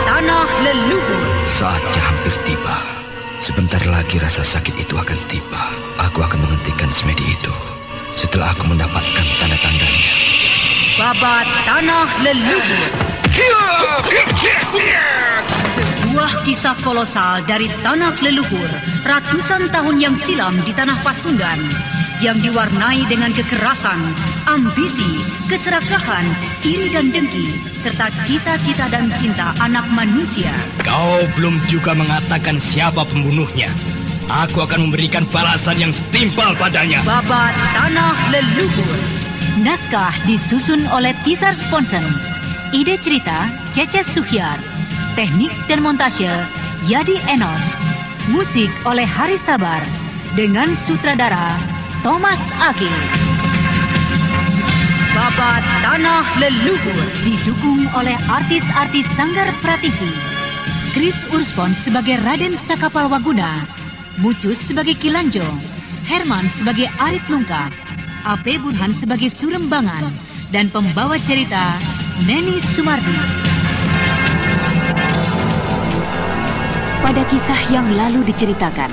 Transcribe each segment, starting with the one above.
tanah leluhur. Saatnya hampir tiba. Sebentar lagi rasa sakit itu akan tiba. Aku akan menghentikan semedi itu setelah aku mendapatkan tanda-tandanya. Babat tanah leluhur. Sebuah kisah kolosal dari tanah leluhur ratusan tahun yang silam di tanah Pasundan, yang diwarnai dengan kekerasan, ambisi, keserakahan, iri dan dengki, serta cita-cita dan cinta anak manusia. Kau belum juga mengatakan siapa pembunuhnya. Aku akan memberikan balasan yang setimpal padanya. Babat tanah leluhur. Naskah disusun oleh Tisar Sponsen. Ide cerita Cece Suhyar. Teknik dan montase Yadi Enos. Musik oleh Haris Sabar dengan sutradara Thomas Ake. Babat tanah leluhur didukung oleh artis-artis Sanggar Prativi. Chris Urspon sebagai Raden Sakapalwaguna, Mucus sebagai Kilanjo, Herman sebagai Arit Lungkap, A.P. Burhan sebagai Surembangan, dan pembawa cerita Neni Sumardi. Pada kisah yang lalu diceritakan,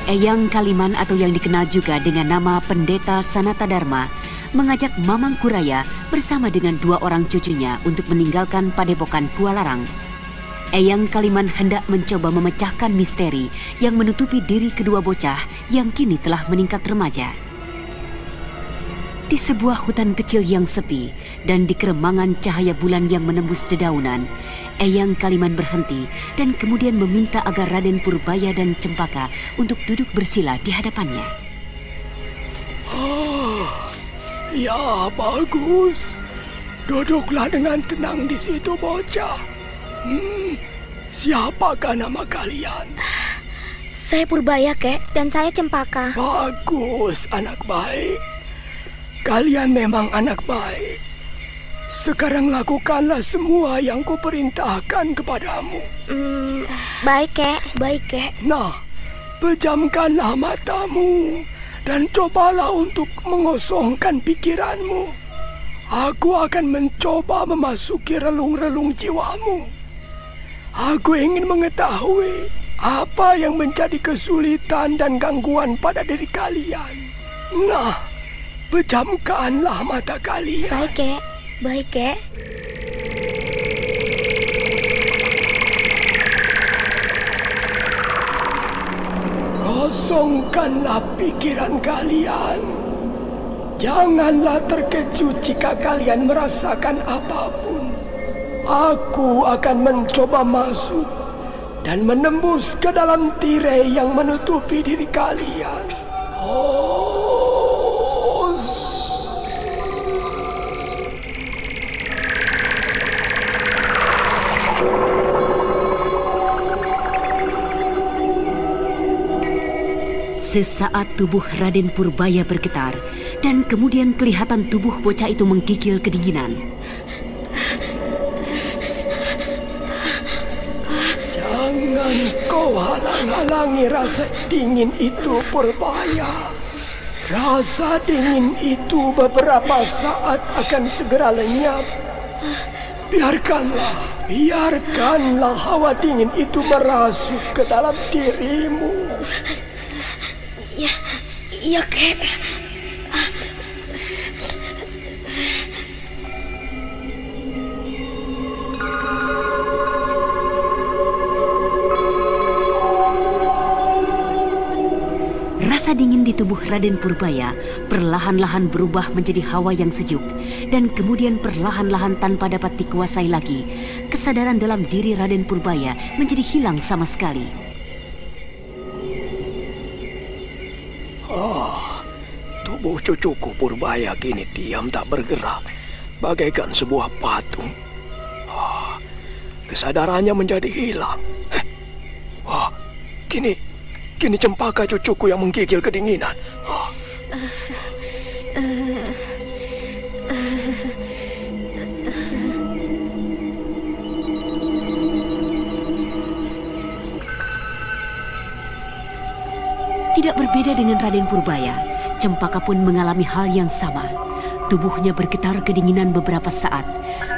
Eyang Kaliman atau yang dikenal juga dengan nama Pendeta Sanata Dharma mengajak Mamang Kuraya bersama dengan 2 orang cucunya untuk meninggalkan Padepokan Pualarang. Eyang Kaliman hendak mencoba memecahkan misteri yang menutupi diri kedua bocah yang kini telah meningkat remaja. Di sebuah hutan kecil yang sepi dan di keremangan cahaya bulan yang menembus dedaunan, Eyang Kaliman berhenti dan kemudian meminta agar Raden Purbaya dan Cempaka untuk duduk bersila di hadapannya. Oh, ya bagus. Duduklah dengan tenang di situ, bocah. Siapakah nama kalian? Saya Purbaya, Kek, dan saya Cempaka. Bagus, anak baik. Kalian memang anak baik. Sekarang lakukanlah semua yang kuperintahkan kepadamu. Baik, Kek. Baik, Kek. Nah, pejamkanlah matamu dan cobalah untuk mengosongkan pikiranmu. Aku akan mencoba memasuki relung-relung jiwamu. Aku ingin mengetahui apa yang menjadi kesulitan dan gangguan pada diri kalian. Nah, pejamkanlah mata kalian. Baik, Kek. Baik, Kek. Kosongkanlah pikiran kalian. Janganlah terkejut jika kalian merasakan apapun. Aku akan mencoba masuk dan menembus ke dalam tirai yang menutupi diri kalian. Sesaat tubuh Raden Purbaya bergetar dan kemudian kelihatan tubuh bocah itu menggigil kedinginan. Jangan kau halang-halangi rasa dingin itu, Purbaya. Rasa dingin itu beberapa saat akan segera lenyap. Biarkanlah hawa dingin itu merasuk ke dalam dirimu. Iya, Kek. Rasa dingin di tubuh Raden Purbaya perlahan-lahan berubah menjadi hawa yang sejuk, dan kemudian perlahan-lahan tanpa dapat dikuasai lagi, kesadaran dalam diri Raden Purbaya menjadi hilang sama sekali. Tubuh cucuku Purbaya kini diam tak bergerak, bagaikan sebuah patung. Kesadarannya menjadi hilang. Kini Cempaka cucuku yang menggigil kedinginan. Tidak berbeda dengan Raden Purbaya, Cempaka pun mengalami hal yang sama. Tubuhnya bergetar kedinginan beberapa saat.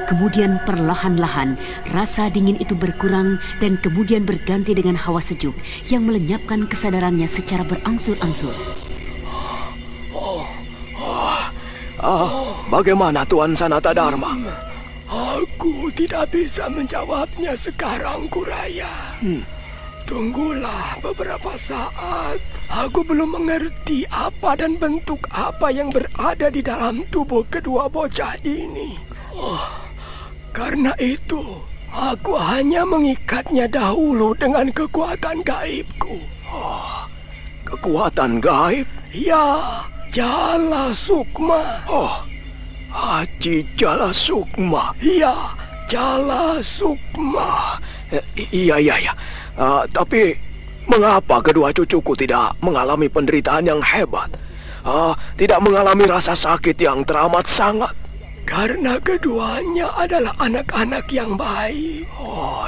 Kemudian perlahan-lahan rasa dingin itu berkurang dan kemudian berganti dengan hawa sejuk yang melenyapkan kesadarannya secara berangsur-angsur. Bagaimana Tuan Sanata Dharma? Aku tidak bisa menjawabnya sekarang, Kuraya. Tunggulah beberapa saat. Aku belum mengerti apa dan bentuk apa yang berada di dalam tubuh kedua bocah ini. Karena itu, aku hanya mengikatnya dahulu dengan kekuatan gaibku. Kekuatan gaib? Ya, Jala Sukma. Haji Jala Sukma. Ya, Jala Sukma. Iya. Tapi mengapa kedua cucuku tidak mengalami penderitaan yang hebat? Tidak mengalami rasa sakit yang teramat sangat? Karena keduanya adalah anak-anak yang baik.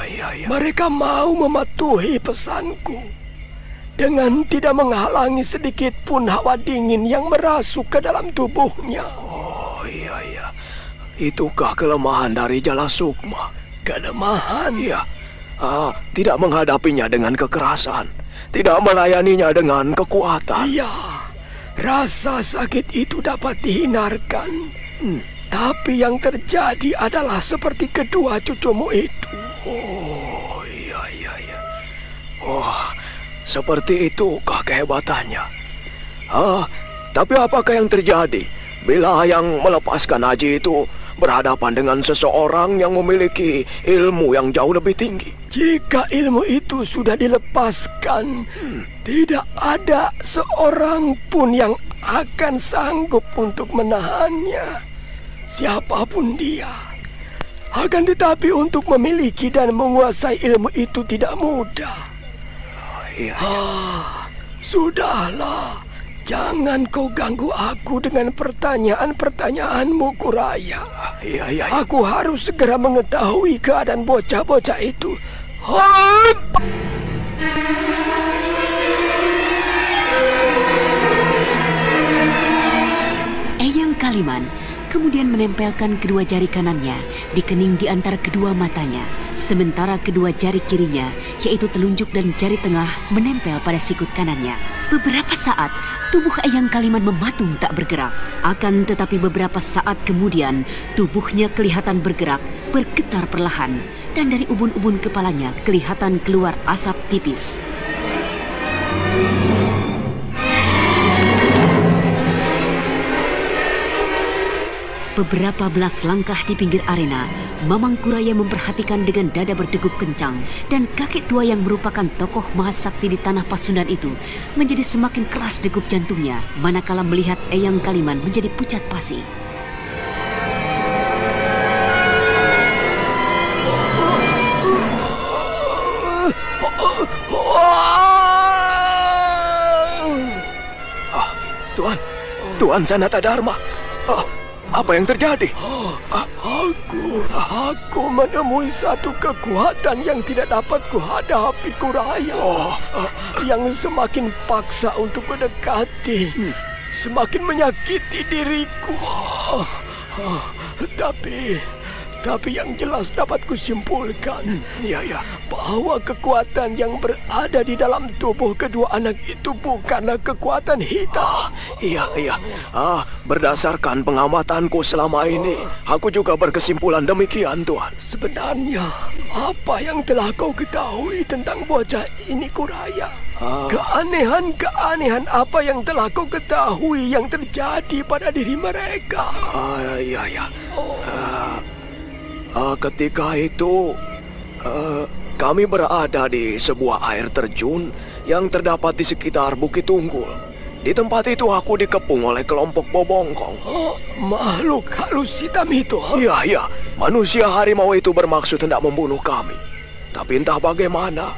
Iya. Mereka mau mematuhi pesanku dengan tidak menghalangi sedikit pun hawa dingin yang merasuk ke dalam tubuhnya. Iya. Itukah kelemahan dari Jala Sukma? Kelemahan? Iya. Tidak menghadapinya dengan kekerasan, tidak melayaninya dengan kekuatan. Iya. Rasa sakit itu dapat dihindarkan. Tapi yang terjadi adalah seperti kedua cucumu itu. Iya. Seperti itukah kehebatannya? Tapi apakah yang terjadi bila yang melepaskan Haji itu berhadapan dengan seseorang yang memiliki ilmu yang jauh lebih tinggi? Jika ilmu itu sudah dilepaskan, tidak ada seorang pun yang akan sanggup untuk menahannya. Siapapun dia. Akan tetapi untuk memiliki dan menguasai ilmu itu tidak mudah. Iya. Sudahlah. Jangan kau ganggu aku dengan pertanyaan-pertanyaanmu, Kuraya. Iya. Aku harus segera mengetahui keadaan bocah-bocah itu. Eyang Kaliman kemudian menempelkan kedua jari kanannya di kening di antara kedua matanya, sementara kedua jari kirinya, yaitu telunjuk dan jari tengah, menempel pada sikut kanannya. Beberapa saat, tubuh Eyang Kaliman mematung tak bergerak. Akan tetapi beberapa saat kemudian, tubuhnya kelihatan bergerak, bergetar perlahan, dan dari ubun-ubun kepalanya kelihatan keluar asap tipis. Beberapa belas langkah di pinggir arena, Mamang Kuraya memperhatikan dengan dada berdegup kencang, dan kakek tua yang merupakan tokoh mahasakti di tanah Pasundan itu menjadi semakin keras degup jantungnya manakala melihat Eyang Kaliman menjadi pucat pasi. Tuan Sanata Dharma. Apa yang terjadi? Aku menemui satu kekuatan yang tidak dapat kuhadapi, Kuraya. Yang semakin paksa untuk mendekati, semakin menyakiti diriku. Tapi yang jelas dapat kusimpulkan, bahwa kekuatan yang berada di dalam tubuh kedua anak itu bukanlah kekuatan hitam. Iya. Berdasarkan pengamatanku selama ini, aku juga berkesimpulan demikian, Tuan. Sebenarnya, apa yang telah kau ketahui tentang bocah ini, Kuraya? Keanehan-keanehan apa yang telah kau ketahui yang terjadi pada diri mereka? Iya. Ketika itu, kami berada di sebuah air terjun yang terdapat di sekitar Bukit Tunggul. Di tempat itu aku dikepung oleh kelompok bobongkong. Makhluk halus hitam itu? Iya. Manusia harimau itu bermaksud hendak membunuh kami. Tapi entah bagaimana,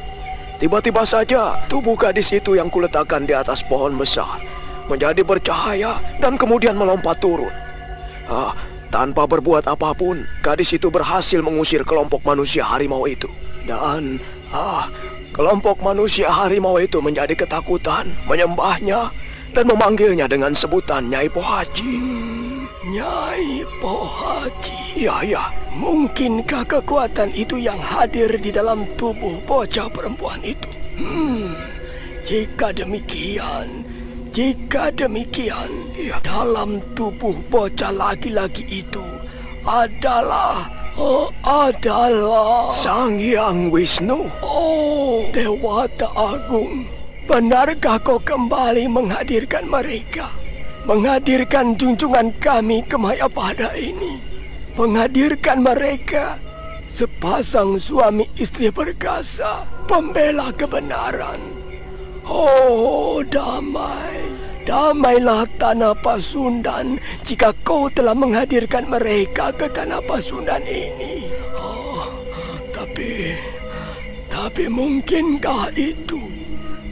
tiba-tiba saja tubuh gadis itu yang kuletakkan di atas pohon besar menjadi bercahaya dan kemudian melompat turun. Tanpa berbuat apapun, gadis itu berhasil mengusir kelompok manusia harimau itu. Dan, kelompok manusia harimau itu menjadi ketakutan, menyembahnya, dan memanggilnya dengan sebutan Nyai Pohaci. Nyai Pohaji. Ya. Mungkinkah kekuatan itu yang hadir di dalam tubuh bocah perempuan itu? Jika demikian, Ya. dalam tubuh bocah laki-laki itu adalah Sang Hyang Wisnu. Oh, Dewata Agung. Benarkah kau kembali menghadirkan mereka? Menghadirkan junjungan kami ke Mayapada ini? Menghadirkan mereka sepasang suami istri perkasa, pembela kebenaran. Oh, damailah tanah Pasundan jika kau telah menghadirkan mereka ke tanah Pasundan ini. Tapi mungkinkah itu?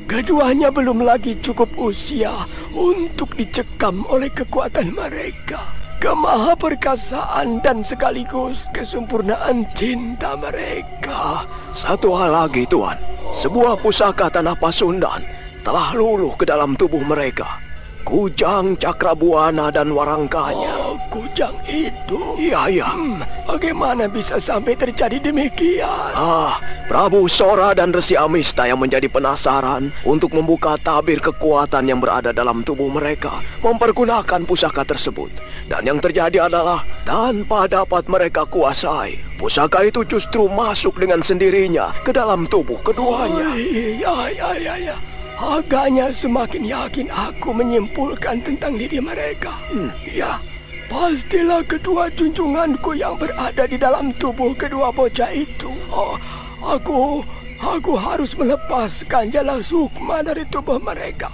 Keduanya belum lagi cukup usia untuk dicekam oleh kekuatan mereka, kemahaperkasaan dan sekaligus kesempurnaan cinta mereka. Satu hal lagi, Tuan. Sebuah pusaka tanah Pasundan telah luluh ke dalam tubuh mereka. Kujang, Cakrabuana, dan Warangkanya. Kujang itu? Iya. Bagaimana bisa sampai terjadi demikian? Prabu Sora dan Resi Amista yang menjadi penasaran untuk membuka tabir kekuatan yang berada dalam tubuh mereka, mempergunakan pusaka tersebut. Dan yang terjadi adalah tanpa dapat mereka kuasai, pusaka itu justru masuk dengan sendirinya ke dalam tubuh keduanya. Iya. Agaknya semakin yakin aku menyimpulkan tentang diri mereka. Ya, pastilah kedua junjunganku yang berada di dalam tubuh kedua bocah itu. Aku harus melepaskan Jala Sukma dari tubuh mereka.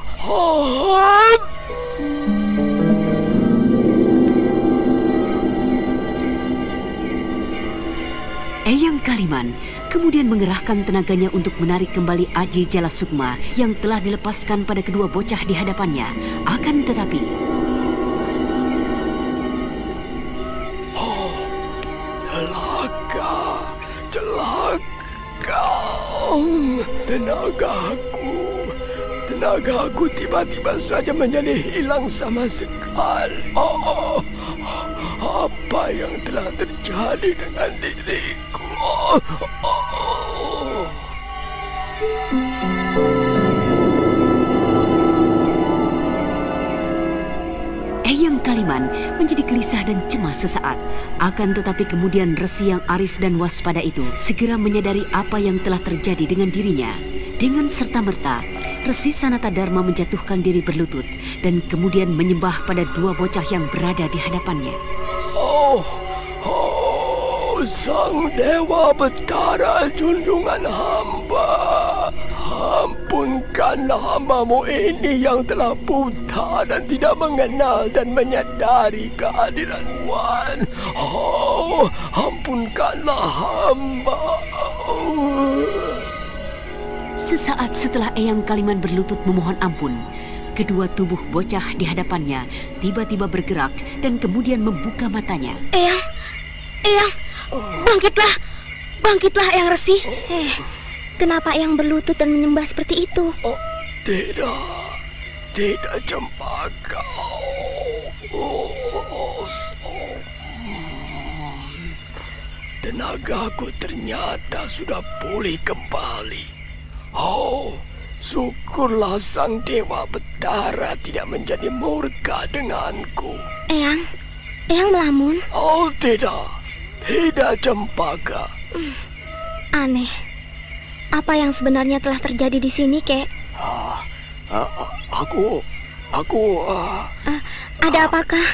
Eyang Kaliman kemudian mengerahkan tenaganya untuk menarik kembali Aji Jala Sukma yang telah dilepaskan pada kedua bocah di hadapannya. Akan tetapi... Celaka. Tenagaku tiba-tiba saja menjadi hilang sama sekali. Apa yang telah terjadi dengan diriku? Eyang Kaliman menjadi gelisah dan cemas sesaat. Akan tetapi kemudian Resi yang arif dan waspada itu segera menyadari apa yang telah terjadi dengan dirinya. Dengan serta-merta, Resi Sanata Dharma menjatuhkan diri berlutut dan kemudian menyembah pada dua bocah yang berada di hadapannya. Sang Dewa Betara junjungan hamba, ampunkanlah hambamu ini yang telah buta dan tidak mengenal dan menyadari kehadiran Wan. Ampunkanlah hamba. Sesaat setelah Eyang Kaliman berlutut memohon ampun, kedua tubuh bocah di hadapannya tiba-tiba bergerak dan kemudian membuka matanya. Eyang, bangkitlah Eyang Resi. Kenapa Eyang berlutut dan menyembah seperti itu? Tidak Cempaka. Tenagaku ternyata sudah pulih kembali. Syukurlah Sang Dewa Betara tidak menjadi murka denganku. Eyang melamun? Tidak Cempaka. Aneh. Apa yang sebenarnya telah terjadi di sini, Kek? Ada apakah?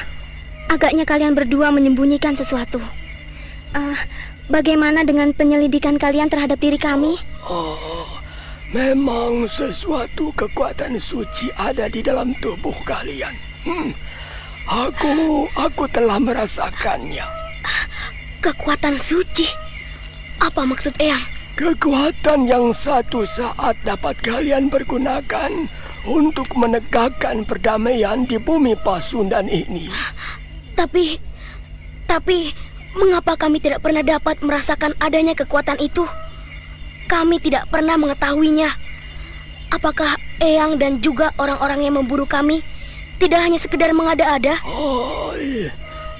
Agaknya kalian berdua menyembunyikan sesuatu. Bagaimana dengan penyelidikan kalian terhadap diri kami? Memang sesuatu kekuatan suci ada di dalam tubuh kalian. Aku telah merasakannya. Kekuatan suci? Apa maksud Eyang? Kekuatan yang satu saat dapat kalian pergunakan untuk menegakkan perdamaian di bumi Pasundan ini. Tapi mengapa kami tidak pernah dapat merasakan adanya kekuatan itu? Kami tidak pernah mengetahuinya. Apakah Eyang dan juga orang-orang yang memburu kami tidak hanya sekedar mengada-ada?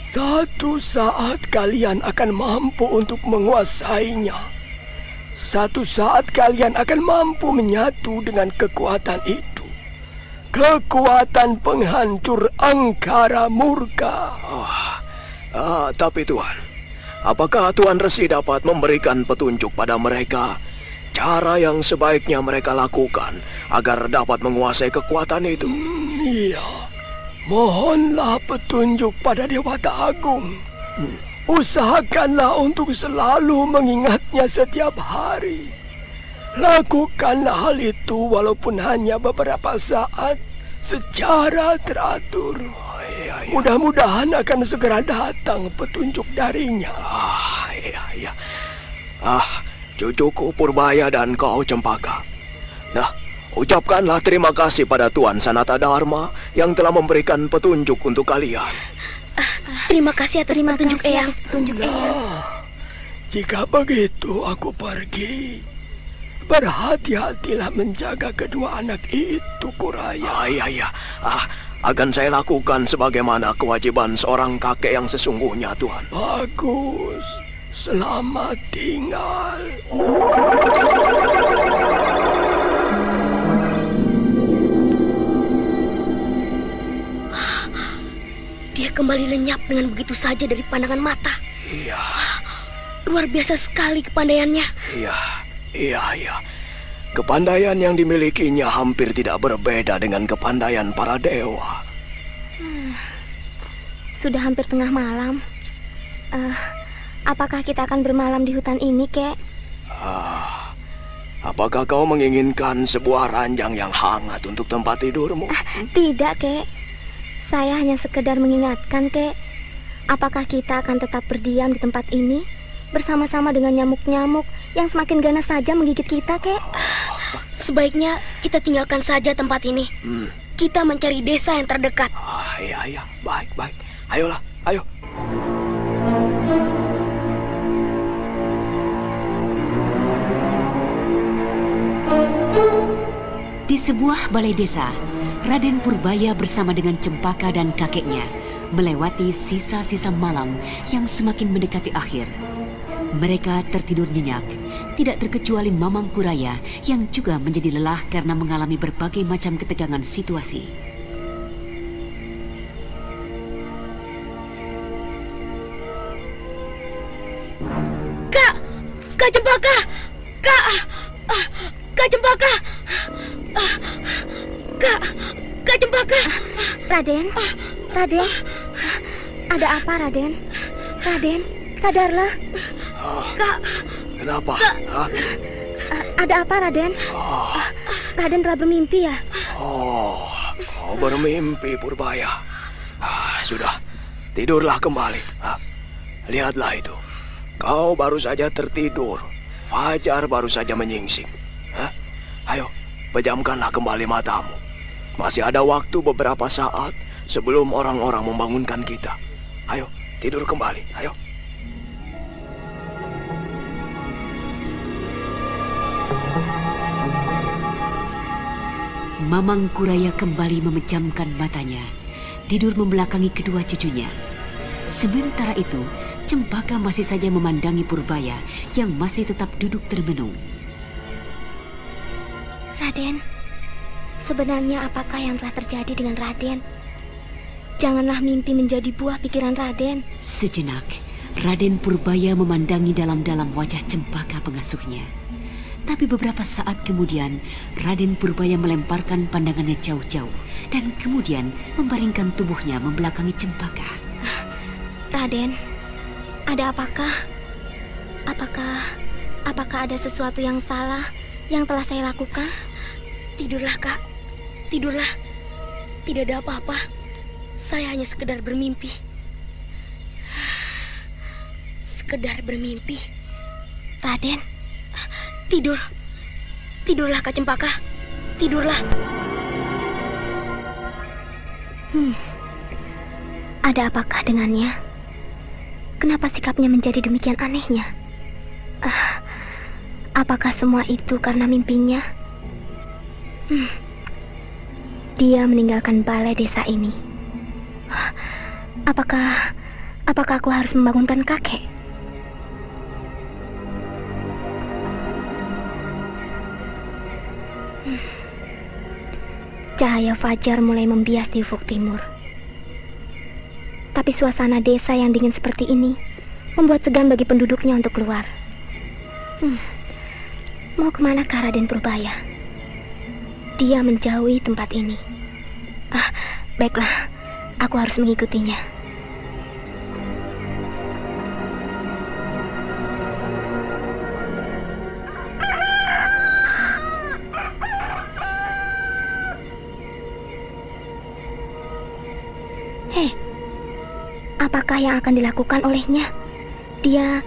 Satu saat kalian akan mampu untuk menguasainya. Satu saat kalian akan mampu menyatu dengan kekuatan itu. Kekuatan penghancur angkara murka. Tapi Tuan, apakah Tuan Resi dapat memberikan petunjuk pada mereka cara yang sebaiknya mereka lakukan agar dapat menguasai kekuatan itu? Iya, mohonlah petunjuk pada Dewata Agung. Usahakanlah untuk selalu mengingatnya setiap hari. Lakukanlah hal itu walaupun hanya beberapa saat secara teratur. Mudah-mudahan akan segera datang petunjuk darinya. Iya. Cucuku Purbaya dan kau Cempaka. Nah, ucapkanlah terima kasih pada Tuan Sanata Dharma yang telah memberikan petunjuk untuk kalian. Terima kasih atas petunjuk Eyang. Jika begitu aku pergi. Berhati-hatilah menjaga kedua anak itu, Kuraya. Iya. Akan saya lakukan sebagaimana kewajiban seorang kakek yang sesungguhnya, Tuhan. Bagus. Selamat tinggal. Dia kembali lenyap dengan begitu saja dari pandangan mata. Iya. Luar biasa sekali kepandaiannya. Iya. Kepandaian yang dimilikinya hampir tidak berbeda dengan kepandaian para dewa. Sudah hampir tengah malam. Apakah kita akan bermalam di hutan ini, Kek? Apakah kau menginginkan sebuah ranjang yang hangat untuk tempat tidurmu? Tidak, Kek. Saya hanya sekedar mengingatkan, Kek. Apakah kita akan tetap berdiam di tempat ini bersama-sama dengan nyamuk-nyamuk yang semakin ganas saja menggigit kita, Kek? Sebaiknya kita tinggalkan saja tempat ini. Kita mencari desa yang terdekat. Iya. Baik. Ayolah, ayo. Di sebuah balai desa, Raden Purbaya bersama dengan Cempaka dan kakeknya melewati sisa-sisa malam yang semakin mendekati akhir. Mereka tertidur nyenyak, tidak terkecuali Mamang Kuraya yang juga menjadi lelah karena mengalami berbagai macam ketegangan situasi. Kak Cempaka! Kak Cempaka! Kak Cempaka! Raden? Ada apa, Raden? Raden, sadarlah. Kak! Kenapa? Ada apa, Raden? Raden telah bermimpi ya? Kau bermimpi, Purbaya. Sudah, tidurlah kembali. Lihatlah itu. Kau baru saja tertidur. Fajar baru saja menyingsing. Ayo, pejamkanlah kembali matamu. Masih ada waktu beberapa saat sebelum orang-orang membangunkan kita. Ayo, tidur kembali. Ayo. Mamang Kuraya kembali memejamkan matanya, tidur membelakangi kedua cucunya. Sementara itu, Cempaka masih saja memandangi Purbaya yang masih tetap duduk termenung. Raden, sebenarnya apakah yang telah terjadi dengan Raden? Janganlah mimpi menjadi buah pikiran Raden. Sejenak, Raden Purbaya memandangi dalam-dalam wajah Cempaka pengasuhnya. Tapi beberapa saat kemudian, Raden Purbaya melemparkan pandangannya jauh-jauh dan kemudian membaringkan tubuhnya membelakangi Cempaka. Raden, ada apakah? Apakah ada sesuatu yang salah yang telah saya lakukan? Tidurlah, Kak. Tidurlah. Tidak ada apa-apa. Saya hanya sekedar bermimpi. Sekedar bermimpi. Raden, tidur. Tidurlah, Kak Cempaka. Tidurlah. Ada apakah dengannya? Kenapa sikapnya menjadi demikian anehnya? Apakah semua itu karena mimpinya? Dia meninggalkan balai desa ini. Apakah aku harus membangunkan kakek? Cahaya fajar mulai membias di ufuk timur. Tapi suasana desa yang dingin seperti ini membuat segan bagi penduduknya untuk keluar. Mau kemana Raden Purbaya? Dia menjauhi tempat ini. Baiklah, aku harus mengikutinya. Hei, apakah yang akan dilakukan olehnya? Dia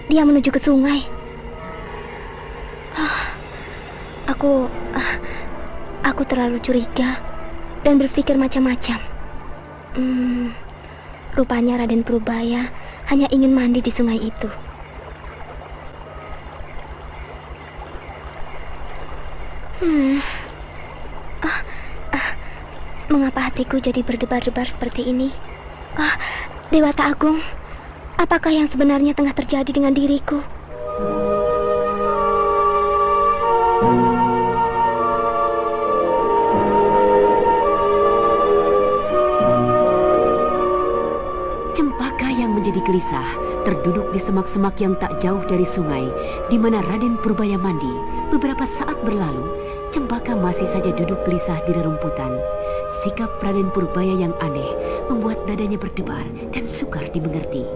menuju ke sungai. Aku terlalu curiga dan berpikir macam-macam. Rupanya Raden Purbaya hanya ingin mandi di sungai itu. Mengapa hatiku jadi berdebar-debar seperti ini? Dewata Agung, apakah yang sebenarnya tengah terjadi dengan diriku? Cempaka yang menjadi gelisah terduduk di semak-semak yang tak jauh dari sungai di mana Raden Purbaya mandi. Beberapa saat berlalu, Cempaka masih saja duduk gelisah di rerumputan. Sikap Raden Purbaya yang aneh membuat dadanya berdebar dan sukar dimengerti.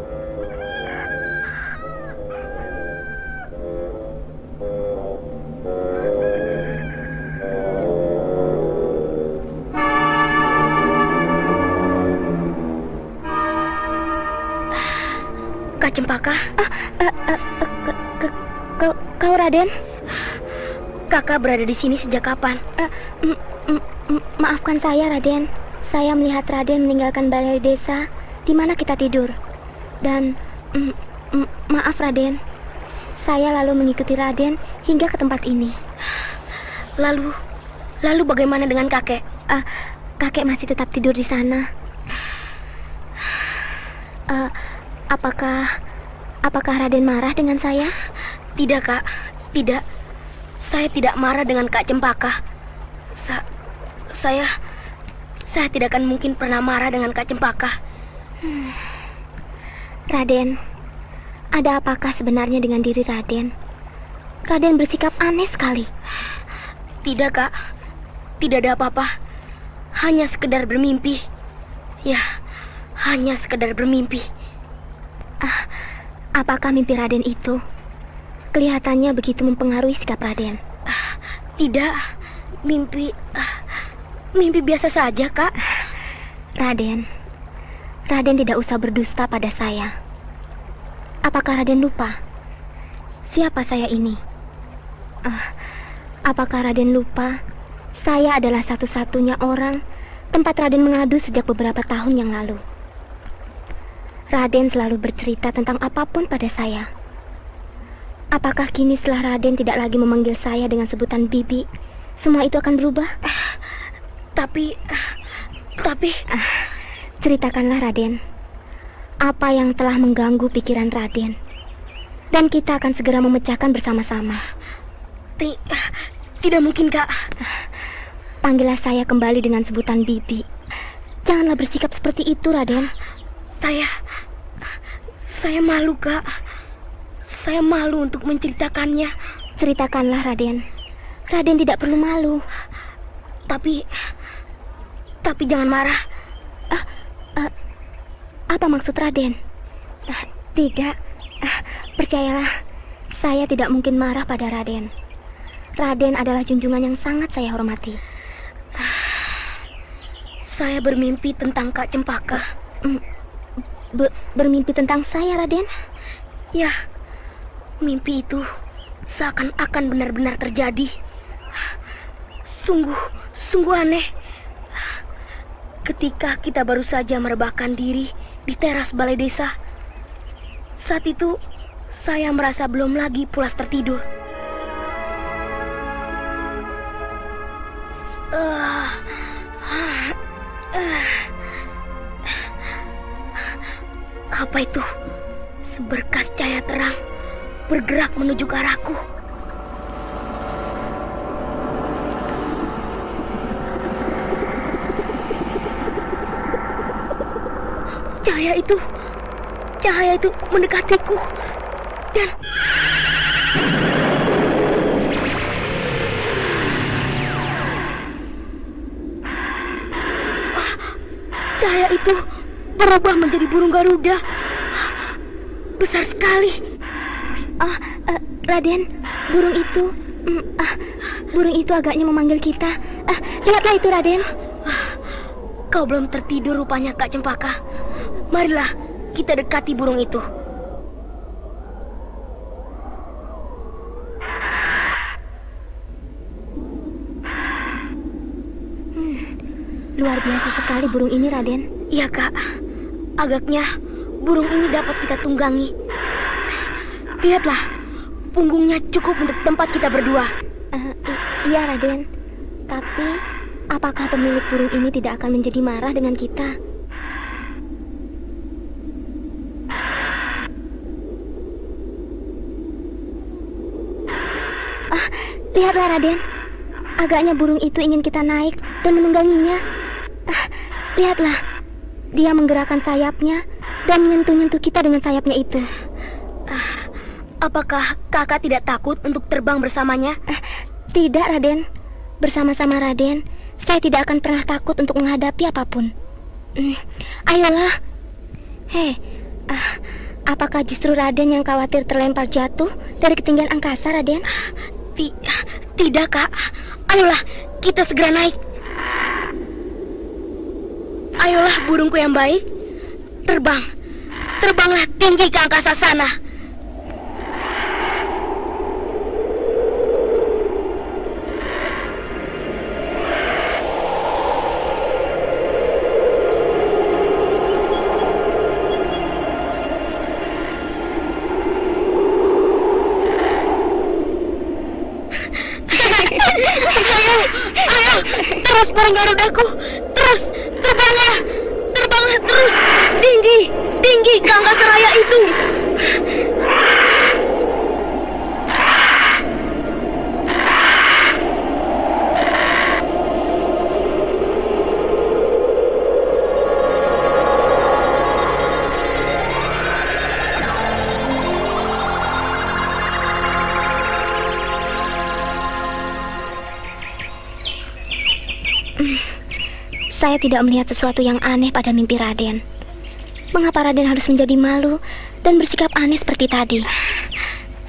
Kak Cempaka? Kau Raden? Kakak berada di sini sejak kapan? Maafkan saya, Raden. Saya melihat Raden meninggalkan balai desa di mana kita tidur. Dan maaf Raden, saya lalu mengikuti Raden hingga ke tempat ini. Lalu bagaimana dengan kakek? Kakek masih tetap tidur di sana. Apakah Raden marah dengan saya? Tidak, Kak. Tidak. Saya tidak marah dengan Kak Cempaka. Saya tidak akan mungkin pernah marah dengan Kak Cempaka. Raden, ada apakah sebenarnya dengan diri Raden? Raden bersikap aneh sekali. Tidak, Kak. Tidak ada apa-apa. Hanya sekedar bermimpi. Ya, hanya sekedar bermimpi. Apakah mimpi Raden itu kelihatannya begitu mempengaruhi sikap Raden? Tidak. Mimpi biasa saja, Kak. Raden tidak usah berdusta pada saya. Apakah Raden lupa siapa saya ini? Apakah Raden lupa saya adalah satu-satunya orang tempat Raden mengadu sejak beberapa tahun yang lalu? Raden selalu bercerita tentang apapun pada saya. Apakah kini setelah Raden tidak lagi memanggil saya dengan sebutan Bibi, semua itu akan berubah? Tapi ceritakanlah Raden, apa yang telah mengganggu pikiran Raden, dan kita akan segera memecahkan bersama-sama. Tidak mungkin, Kak. Panggillah saya kembali dengan sebutan Bibi. Janganlah bersikap seperti itu, Raden. Saya malu, Kak. Saya malu untuk menceritakannya. Ceritakanlah, Raden. Raden tidak perlu malu. Tapi jangan marah. Apa maksud Raden? Tidak. Percayalah, saya tidak mungkin marah pada Raden. Raden adalah junjungan yang sangat saya hormati. Saya bermimpi tentang Kak Cempaka. Bermimpi tentang saya, Raden? Ya, mimpi itu seakan-akan benar-benar terjadi. Sungguh aneh. Ketika kita baru saja merebahkan diri di teras balai desa, saat itu saya merasa belum lagi pulas tertidur. Apa itu? Seberkas cahaya terang bergerak menuju ke arahku. Cahaya itu mendekatiku dan cahaya itu berubah menjadi burung Garuda. Besar sekali. Raden, burung itu agaknya memanggil kita. Lihatlah itu, Raden. Kau belum tertidur rupanya, Kak Cempaka. Marilah kita dekati burung itu. Luar biasa sekali burung ini, Raden. Iya, Kak. Agaknya burung ini dapat kita tunggangi. Lihatlah, punggungnya cukup untuk tempat kita berdua. Iya, Raden. Tapi, apakah pemilik burung ini tidak akan menjadi marah dengan kita? Lihatlah, Raden. Agaknya burung itu ingin kita naik dan menungganginya. Lihatlah, dia menggerakkan sayapnya dan menyentuh-nyentuh kita dengan sayapnya itu. Apakah kakak tidak takut untuk terbang bersamanya? Tidak, Raden. Bersama-sama Raden, saya tidak akan pernah takut untuk menghadapi apapun. Ayolah. Apakah justru Raden yang khawatir terlempar jatuh dari ketinggian angkasa, Raden? Tidak, Kak. Ayolah, kita segera naik. Ayolah, burungku yang baik. Terbanglah tinggi ke angkasa sana. Ayo, terus burung Garudaku. Terus, terbanglah terus. Tinggi ke angkasa raya itu. Saya tidak melihat sesuatu yang aneh pada mimpi Raden. Mengapa Raden harus menjadi malu dan bersikap aneh seperti tadi?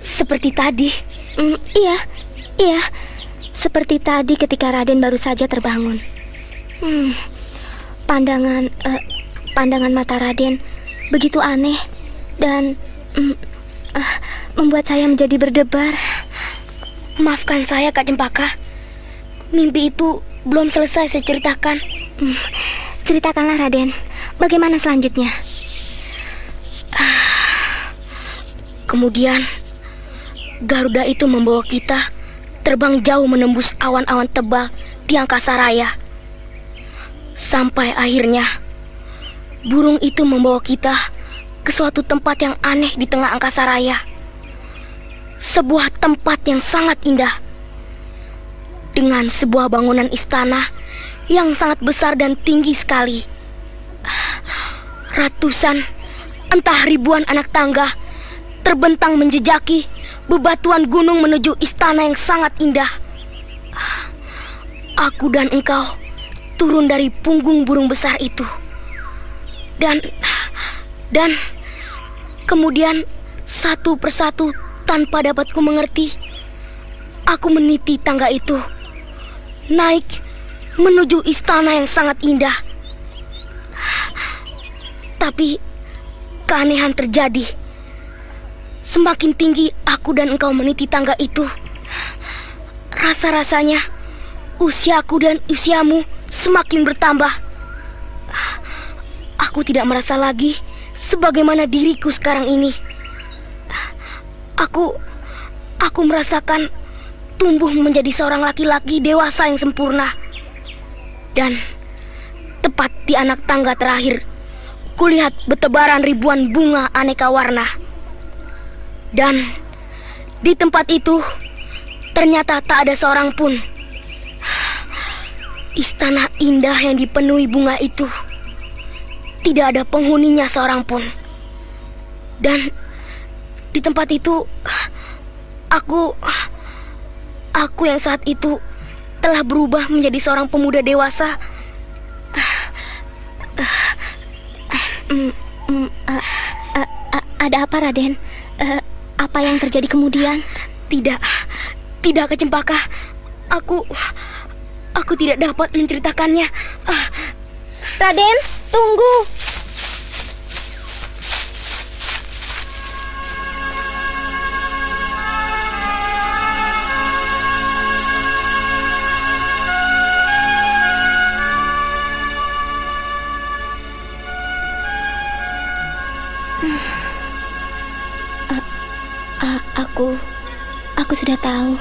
Seperti tadi? Iya. Seperti tadi ketika Raden baru saja terbangun. Pandangan mata Raden begitu aneh dan membuat saya menjadi berdebar. Maafkan saya, Kak Cempaka. Mimpi itu belum selesai saya ceritakan. Ceritakanlah, Raden. Bagaimana selanjutnya? Kemudian Garuda itu membawa kita terbang jauh menembus awan-awan tebal di angkasa raya. Sampai akhirnya burung itu membawa kita ke suatu tempat yang aneh di tengah angkasa raya. Sebuah tempat yang sangat indah, dengan sebuah bangunan istana yang sangat besar dan tinggi sekali. Ratusan, entah ribuan anak tangga terbentang menjejaki bebatuan gunung menuju istana yang sangat indah. Aku dan engkau turun dari punggung burung besar itu. Dan kemudian satu persatu tanpa dapat ku mengerti, aku meniti tangga itu, naik menuju istana yang sangat indah. Tapi keanehan terjadi. Semakin tinggi aku dan engkau meniti tangga itu, rasa-rasanya usiaku dan usiamu semakin bertambah. Aku tidak merasa lagi sebagaimana diriku sekarang ini. Aku merasakan tumbuh menjadi seorang laki-laki dewasa yang sempurna. Dan tepat di anak tangga terakhir, kulihat bertebaran ribuan bunga aneka warna. Dan di tempat itu ternyata tak ada seorang pun. Istana indah yang dipenuhi bunga itu tidak ada penghuninya seorang pun. Dan di tempat itu aku yang saat itu telah berubah menjadi seorang pemuda dewasa. Ada apa, Raden? Apa yang terjadi kemudian? Tidak, Kak Cempaka. Aku tidak dapat menceritakannya. Raden, tunggu. Aku sudah tahu.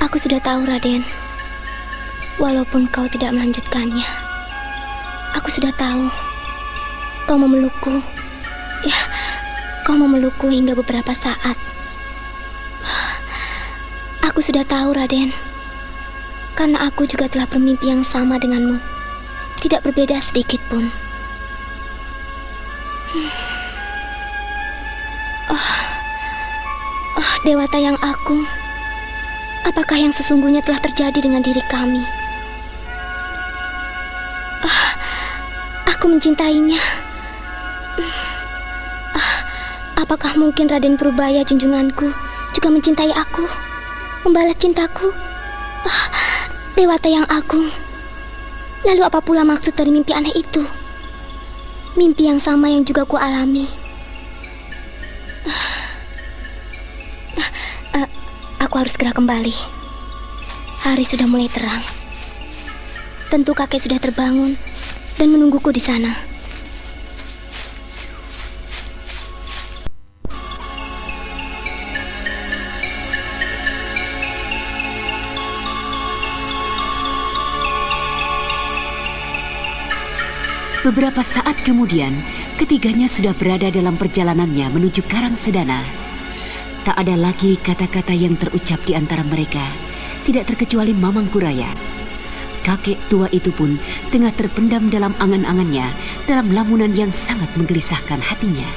Aku sudah tahu, Raden. Walaupun kau tidak melanjutkannya, aku sudah tahu. Kau memelukku. Ya, kau memelukku hingga beberapa saat. Aku sudah tahu, Raden. Karena aku juga telah bermimpi yang sama denganmu. Tidak berbeda sedikit pun. Dewata yang agung, apakah yang sesungguhnya telah terjadi dengan diri kami? Aku mencintainya. Apakah mungkin Raden Purbaya junjunganku juga mencintai aku, membalas cintaku? Dewata yang agung, lalu apa pula maksud dari mimpi aneh itu? Mimpi yang sama yang juga ku alami. Aku harus segera kembali. Hari sudah mulai terang. Tentu kakek sudah terbangun dan menungguku di sana. Beberapa saat kemudian, ketiganya sudah berada dalam perjalanannya menuju Karang Sedana. Tak ada lagi kata-kata yang terucap di antara mereka, tidak terkecuali Mamang Kuraya. Kakek tua itu pun tengah terpendam dalam angan-angannya, dalam lamunan yang sangat menggelisahkan hatinya.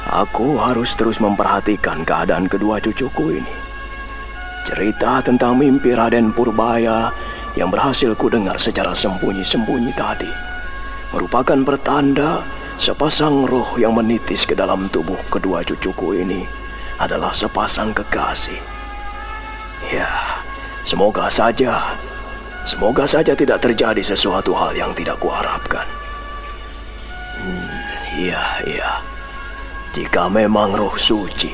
Aku harus terus memperhatikan keadaan kedua cucuku ini. Cerita tentang mimpi Raden Purbaya yang berhasil ku dengar secara sembunyi-sembunyi tadi merupakan pertanda sepasang roh yang menitis ke dalam tubuh kedua cucuku ini adalah sepasang kekasih. Ya, semoga saja tidak terjadi sesuatu hal yang tidak kuharapkan. Iya. Jika memang roh suci,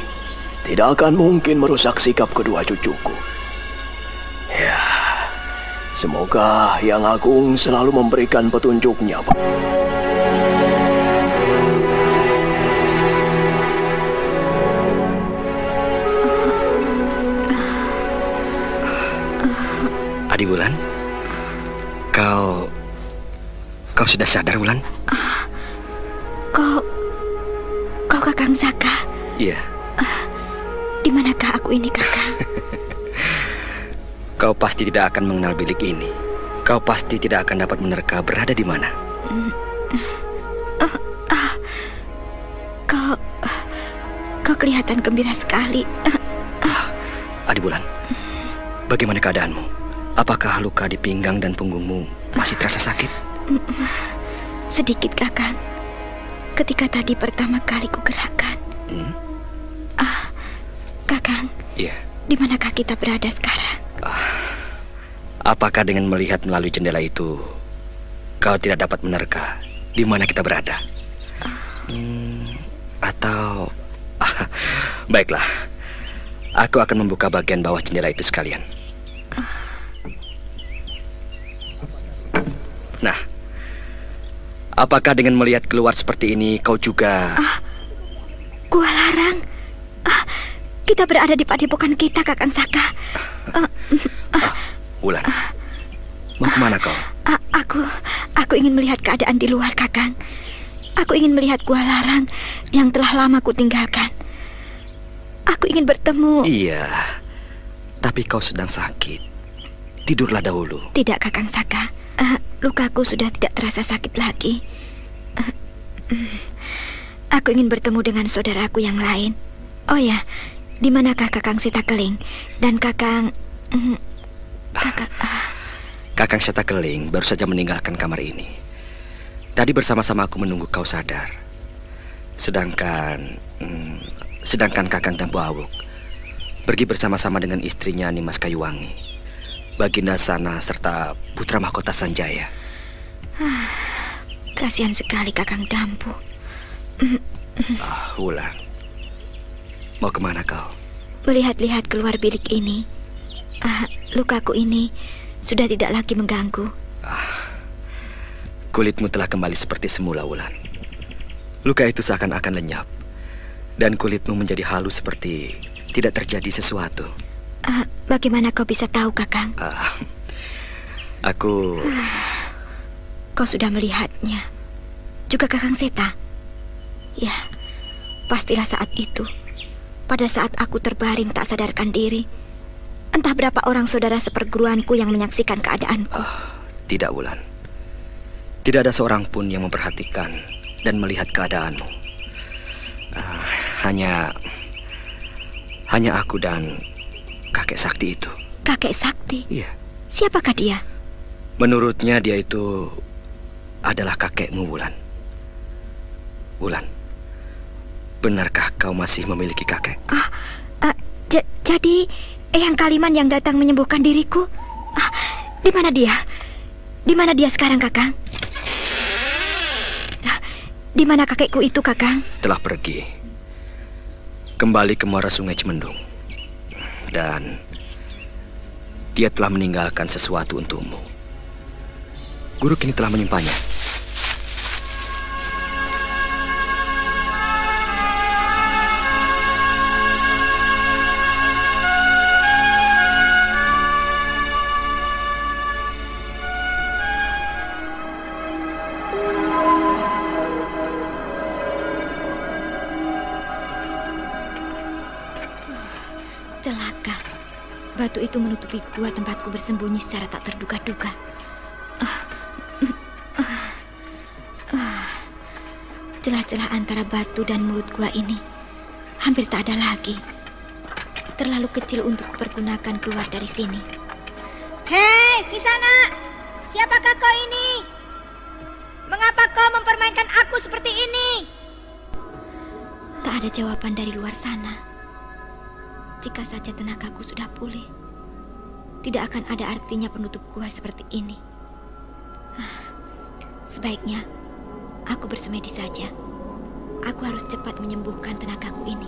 tidak akan mungkin merusak sikap kedua cucuku. Ya, semoga Yang Agung selalu memberikan petunjuknya, Pak. Adi Wulan, kau sudah sadar, Wulan? Kau Kakang Zaka? Iya. Di manakah aku ini, Kakang? Kau pasti tidak akan mengenal bilik ini. Kau pasti tidak akan dapat menerka berada di mana. Kau kelihatan gembira sekali. Adi Wulan, bagaimana keadaanmu? Apakah luka di pinggang dan punggungmu masih terasa sakit? Sedikit, Kakang. Ketika tadi pertama kali ku gerakkan. Kakang. Iya. Di manakah kita berada sekarang? Apakah dengan melihat melalui jendela itu kau tidak dapat menerka di mana kita berada? Atau baiklah, aku akan membuka bagian bawah jendela itu sekalian. Nah, apakah dengan melihat keluar seperti ini kau juga... Gua larang. kita berada di padepokan kita, Kakang Saka. Wulan, mau kemana kau? Aku ingin melihat keadaan di luar, Kakang. Aku ingin melihat Gua Larang yang telah lama kutinggalkan. Aku ingin bertemu. Iya, tapi kau sedang sakit. Tidurlah dahulu. Tidak, Kakang Saka. Lukaku sudah tidak terasa sakit lagi. Aku ingin bertemu dengan saudaraku yang lain. Oh ya, di manakah Kakang Sitakeling dan Kakang Kakang Sitakeling baru saja meninggalkan kamar ini. Tadi bersama-sama aku menunggu kau sadar. Sedangkan Kakang Dampu Awuk pergi bersama-sama dengan istrinya Nimas Kayuwangi, Baginda Sana serta putra mahkota Sanjaya. Kasihan sekali Kakang Dampu. Wulan, mau kemana kau? Melihat-lihat keluar bilik ini. Lukaku ini sudah tidak lagi mengganggu. Kulitmu telah kembali seperti semula, Wulan. Luka itu seakan-akan lenyap, dan kulitmu menjadi halus seperti tidak terjadi sesuatu. Bagaimana kau bisa tahu, Kakang? Kau sudah melihatnya. Juga Kakang Seta. Ya, pastilah saat itu. Pada saat aku terbaring tak sadarkan diri, entah berapa orang saudara seperguruanku yang menyaksikan keadaanku. Tidak, Wulan. Tidak ada seorang pun yang memperhatikan dan melihat keadaanmu. Hanya aku dan kakek sakti itu. Kakek sakti? Iya. Siapakah dia? Menurutnya dia itu adalah kakekmu, Wulan. Wulan, benarkah kau masih memiliki kakek? Jadi Eyang Kaliman yang datang menyembuhkan diriku? Di mana dia? Di mana dia sekarang, Kakang? Di mana kakekku itu, Kakang? Telah pergi. Kembali ke muara Sungai Cimendung. Dan dia telah meninggalkan sesuatu untukmu. Guru kini telah menyimpannya. Celaka. Batu itu menutupi gua tempatku bersembunyi secara tak terduga-duga. Celah-celah antara batu dan mulut gua ini hampir tak ada lagi. Terlalu kecil untuk kupergunakan keluar dari sini. Hei, Kisana! Siapakah kau ini? Mengapa kau mempermainkan aku seperti ini? Tak ada jawaban dari luar sana. Jika saja tenagaku sudah pulih, tidak akan ada artinya penutup gua seperti ini. Sebaiknya aku bersemedi saja. Aku harus cepat menyembuhkan tenagaku ini.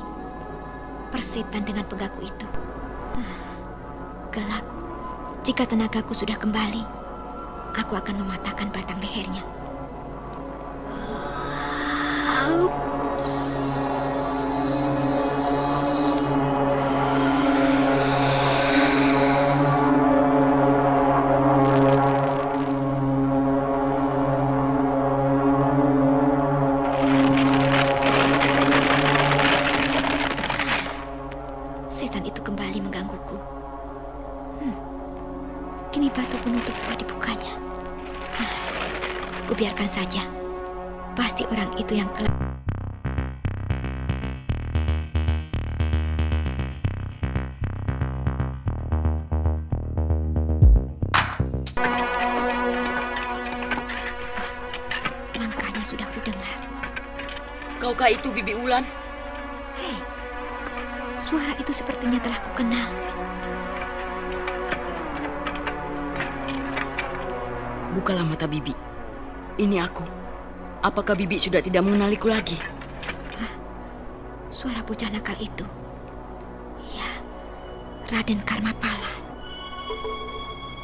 Persetan dengan penggaku itu. Kelak, jika tenagaku sudah kembali, aku akan mematahkan batang lehernya. Biarkan saja. Pasti orang itu yang telah... Langkahnya sudah kudengar. Kaukah itu Bibi Wulan? Hei, suara itu sepertinya telah kukenal. Bukalah mata Bibi. Ini aku. Apakah Bibi sudah tidak mengenaliku lagi? Suara bocah nakal itu. Ya, Raden Karmapala.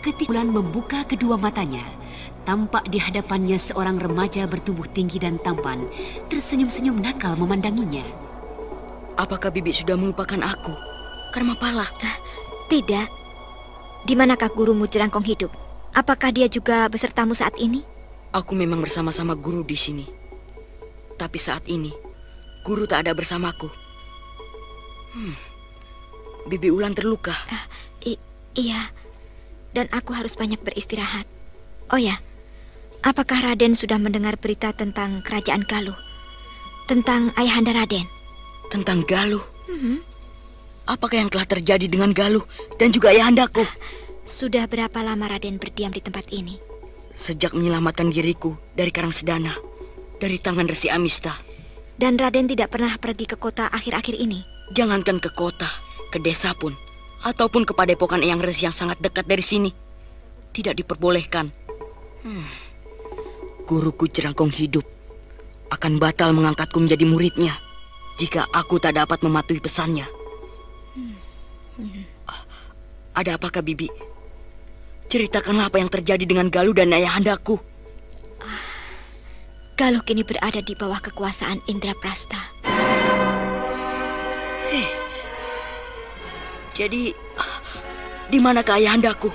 Ketika Wulan membuka kedua matanya, tampak di hadapannya seorang remaja bertubuh tinggi dan tampan, tersenyum-senyum nakal memandanginya. Apakah Bibi sudah melupakan aku? Karmapala. Tidak. Di manakah gurumu Jerangkong Hidup? Apakah dia juga besertamu saat ini? Aku memang bersama-sama guru di sini. Tapi saat ini, guru tak ada bersamaku. Bibi Ulan terluka. Iya. Dan aku harus banyak beristirahat. Oh ya, apakah Raden sudah mendengar berita tentang kerajaan Galuh? Tentang Ayahanda Raden? Tentang Galuh? Apakah yang telah terjadi dengan Galuh dan juga Ayahandaku? Sudah berapa lama Raden berdiam di tempat ini? Sejak menyelamatkan diriku dari Karangsedana, dari tangan Resi Amista. Dan Raden tidak pernah pergi ke kota akhir-akhir ini? Jangankan ke kota, ke desa pun, ataupun ke padepokan Eyang Resi yang sangat dekat dari sini, tidak diperbolehkan. Guruku Jerangkong Hidup akan batal mengangkatku menjadi muridnya jika aku tak dapat mematuhi pesannya. Ada apakah, Bibi? Ceritakanlah apa yang terjadi dengan Galuh dan Ayahandaku. Galuh kini berada di bawah kekuasaan Indraprasta. Jadi, di manakah Ayahandaku?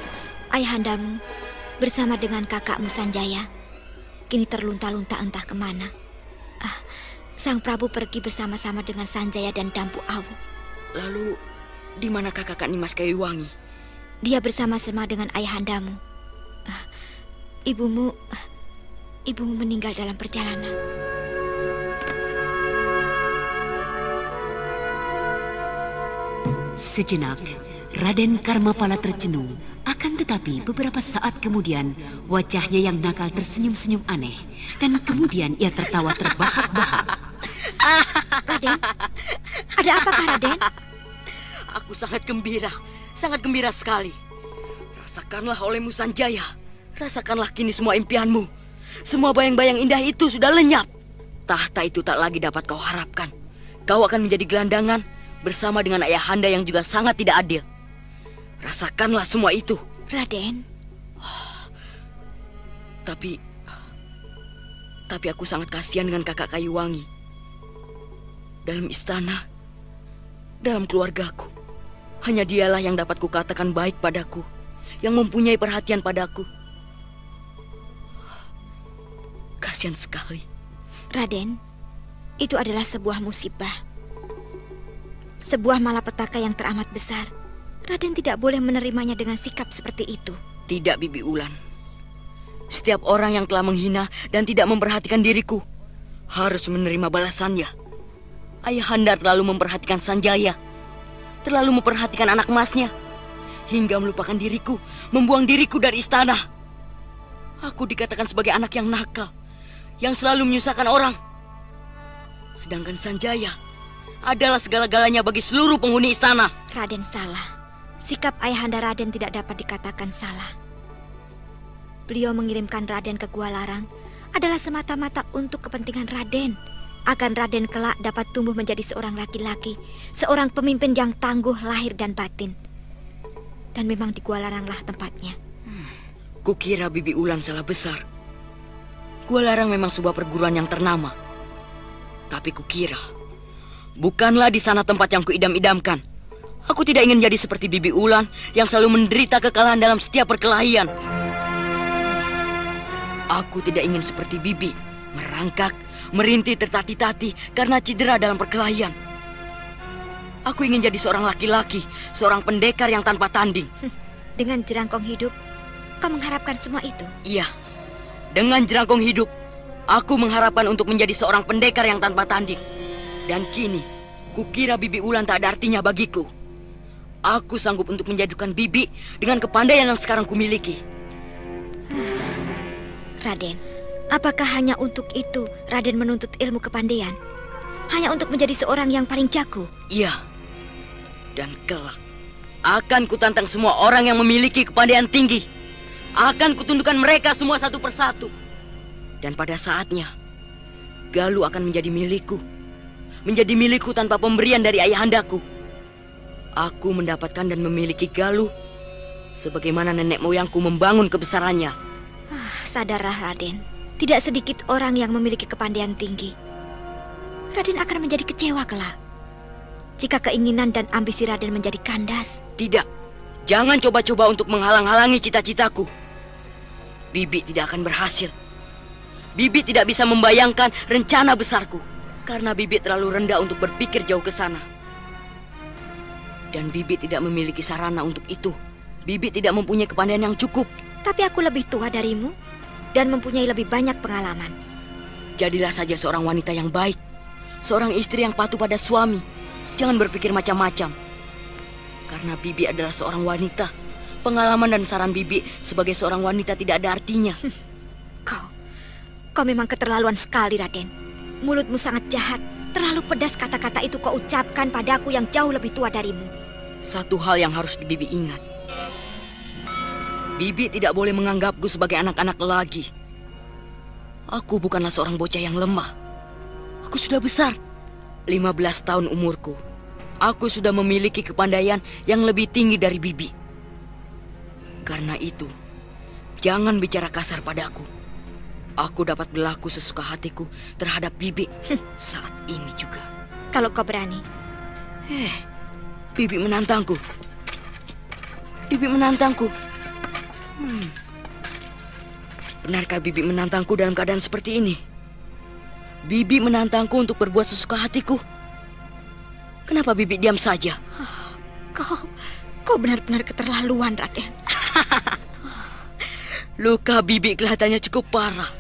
Ayahandamu bersama dengan kakakmu Sanjaya kini terlunta-lunta entah kemana. Sang Prabu pergi bersama-sama dengan Sanjaya dan Dampu Awu. Lalu, di manakah kakak Nimas Kayuwangi? Dia bersama-sama dengan ayahandamu. Ibumu meninggal dalam perjalanan. Sejenak, Raden Karmapala tercenung. Akan tetapi beberapa saat kemudian, wajahnya yang nakal tersenyum-senyum aneh. Dan kemudian ia tertawa terbahak-bahak. Raden, ada apakah Raden? Aku sangat gembira sekali. Rasakanlah olehmu Sanjaya. Rasakanlah kini semua impianmu. Semua bayang-bayang indah itu sudah lenyap. Tahta itu tak lagi dapat kau harapkan. Kau akan menjadi gelandangan bersama dengan ayahanda yang juga sangat tidak adil. Rasakanlah semua itu. Raden. Tapi aku sangat kasihan dengan kakak Kayuwangi. Dalam istana, dalam keluargaku, hanya dialah yang dapat kukatakan baik padaku, yang mempunyai perhatian padaku. Kasihan sekali. Raden, itu adalah sebuah musibah. Sebuah malapetaka yang teramat besar. Raden tidak boleh menerimanya dengan sikap seperti itu. Tidak, Bibi Ulan. Setiap orang yang telah menghina dan tidak memperhatikan diriku harus menerima balasannya. Ayahanda terlalu memperhatikan Sanjaya, terlalu memperhatikan anak emasnya, hingga melupakan diriku, membuang diriku dari istana. Aku dikatakan sebagai anak yang nakal, yang selalu menyusahkan orang. Sedangkan Sanjaya adalah segala-galanya bagi seluruh penghuni istana. Raden salah. Sikap ayahanda Raden tidak dapat dikatakan salah. Beliau mengirimkan Raden ke Gua Larang adalah semata-mata untuk kepentingan Raden. Agar Raden kelak dapat tumbuh menjadi seorang laki-laki, seorang pemimpin yang tangguh lahir dan batin. Dan memang di Gua Laranglah tempatnya. Kukira Bibi Ulan salah besar. Gua Larang memang sebuah perguruan yang ternama. Tapi kukira bukanlah di sana tempat yang kuidam-idamkan. Aku tidak ingin jadi seperti Bibi Ulan yang selalu menderita kekalahan dalam setiap perkelahian. Aku tidak ingin seperti Bibi, merangkak, merintih tertati-tati karena cedera dalam perkelahian. Aku ingin jadi seorang laki-laki, seorang pendekar yang tanpa tanding. Dengan Jerangkong Hidup, kau mengharapkan semua itu? Iya, dengan Jerangkong Hidup, aku mengharapkan untuk menjadi seorang pendekar yang tanpa tanding. Dan kini, kukira Bibi Ulan tak ada artinya bagiku. Aku sanggup untuk menjadikan Bibi dengan kepandaian yang sekarang kumiliki. Raden, apakah hanya untuk itu Raden menuntut ilmu kepandaian? Hanya untuk menjadi seorang yang paling jago? Iya. Dan kelak akan kutantang semua orang yang memiliki kepandaian tinggi. Akan kutundukkan mereka semua satu persatu. Dan pada saatnya, Galuh akan menjadi milikku. Menjadi milikku tanpa pemberian dari ayahandaku. Aku mendapatkan dan memiliki Galuh sebagaimana nenek moyangku membangun kebesarannya. Sadarlah Raden, tidak sedikit orang yang memiliki kepandaian tinggi. Raden akan menjadi kecewa kelak. jika keinginan dan ambisi Raden menjadi kandas. Tidak, jangan coba-coba untuk menghalang-halangi cita-citaku. Bibi tidak akan berhasil. Bibi tidak bisa membayangkan rencana besarku, karena Bibi terlalu rendah untuk berpikir jauh ke sana. Dan Bibi tidak memiliki sarana untuk itu. Bibi tidak mempunyai kepandaian yang cukup. Tapi aku lebih tua darimu dan mempunyai lebih banyak pengalaman. Jadilah saja seorang wanita yang baik, seorang istri yang patuh pada suami. Jangan berpikir macam-macam. Karena Bibi adalah seorang wanita. Pengalaman dan saran Bibi sebagai seorang wanita tidak ada artinya. Kau memang keterlaluan sekali, Raden. Mulutmu sangat jahat. Terlalu pedas kata-kata itu kau ucapkan padaku yang jauh lebih tua darimu. Satu hal yang harus Bibi ingat. Bibi tidak boleh menganggapku sebagai anak-anak lagi. Aku bukanlah seorang bocah yang lemah. Aku sudah besar. 15 tahun umurku. Aku sudah memiliki kepandaian yang lebih tinggi dari Bibi. Karena itu, jangan bicara kasar padaku. Aku dapat berlaku sesuka hatiku terhadap Bibi saat ini juga. Kalau kau berani. Bibi menantangku. Bibi menantangku. Benarkah Bibi menantangku dalam keadaan seperti ini? Bibi menantangku untuk berbuat sesuka hatiku. Kenapa Bibi diam saja? Kau benar-benar keterlaluan, Raden. Luka Bibi kelihatannya cukup parah.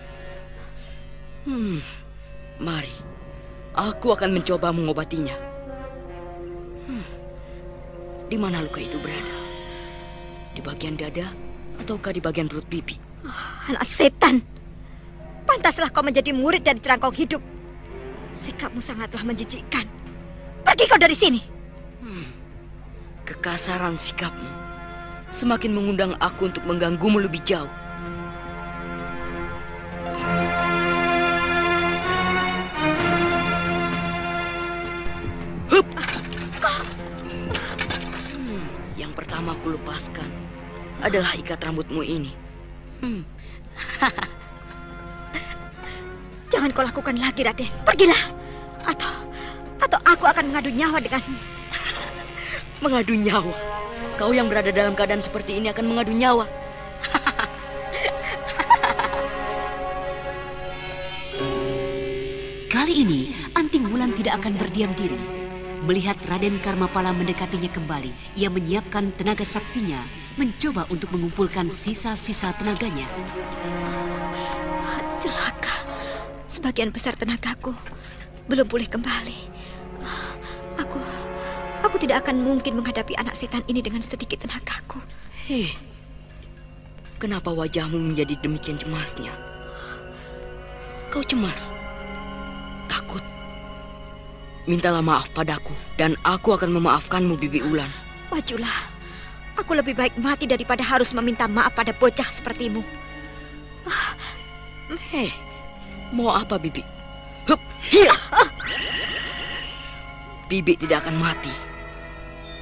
Mari, aku akan mencoba mengobatinya. Di mana luka itu berada? Di bagian dada ataukah di bagian perut Bibi? Anak setan. Pantaslah kau menjadi murid dari Jerangkong Hidup. Sikapmu sangatlah menjijikkan. Pergi kau dari sini. Kekasaran sikapmu semakin mengundang aku untuk mengganggumu lebih jauh. Yang pertama aku lepaskan adalah ikat rambutmu ini. Jangan kau lakukan lagi, Raden. Pergilah. Atau aku akan mengadu nyawa denganmu. Mengadu nyawa? Kau yang berada dalam keadaan seperti ini akan mengadu nyawa. Kali ini, Anting Wulan tidak akan berdiam diri. Melihat Raden Karmapala mendekatinya kembali, ia menyiapkan tenaga saktinya, mencoba untuk mengumpulkan sisa-sisa tenaganya. Celaka. Sebagian besar tenagaku belum pulih kembali. Aku tidak akan mungkin menghadapi anak setan ini dengan sedikit tenagaku. Kenapa wajahmu menjadi demikian cemasnya? Kau cemas? Takut? Mintalah maaf padaku, dan aku akan memaafkanmu, Bibi Ulan. Majulah. Aku lebih baik mati daripada harus meminta maaf pada bocah sepertimu. Mau apa, Bibi? Hup, hiya! Bibi tidak akan mati.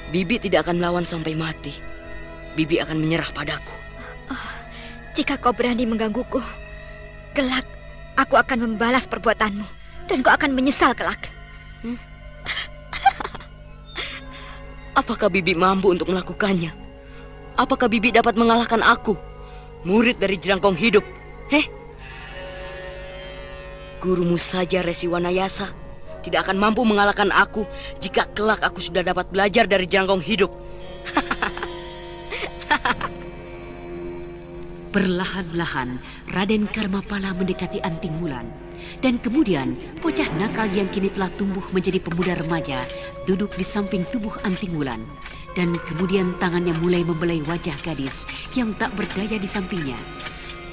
Bibi tidak akan melawan sampai mati. Bibi akan menyerah padaku. Jika kau berani menggangguku, kelak aku akan membalas perbuatanmu, dan kau akan menyesal kelak. Apakah Bibi mampu untuk melakukannya? Apakah Bibi dapat mengalahkan aku, murid dari Jerangkong Hidup? Gurumu saja, Resi Wanayasa, tidak akan mampu mengalahkan aku jika kelak aku sudah dapat belajar dari Jerangkong Hidup. Perlahan-lahan, Raden Karmapala mendekati Anting Wulan. Dan kemudian, bocah nakal yang kini telah tumbuh menjadi pemuda remaja duduk di samping tubuh Anting Wulan. Dan kemudian tangannya mulai membelai wajah gadis yang tak berdaya di sampingnya.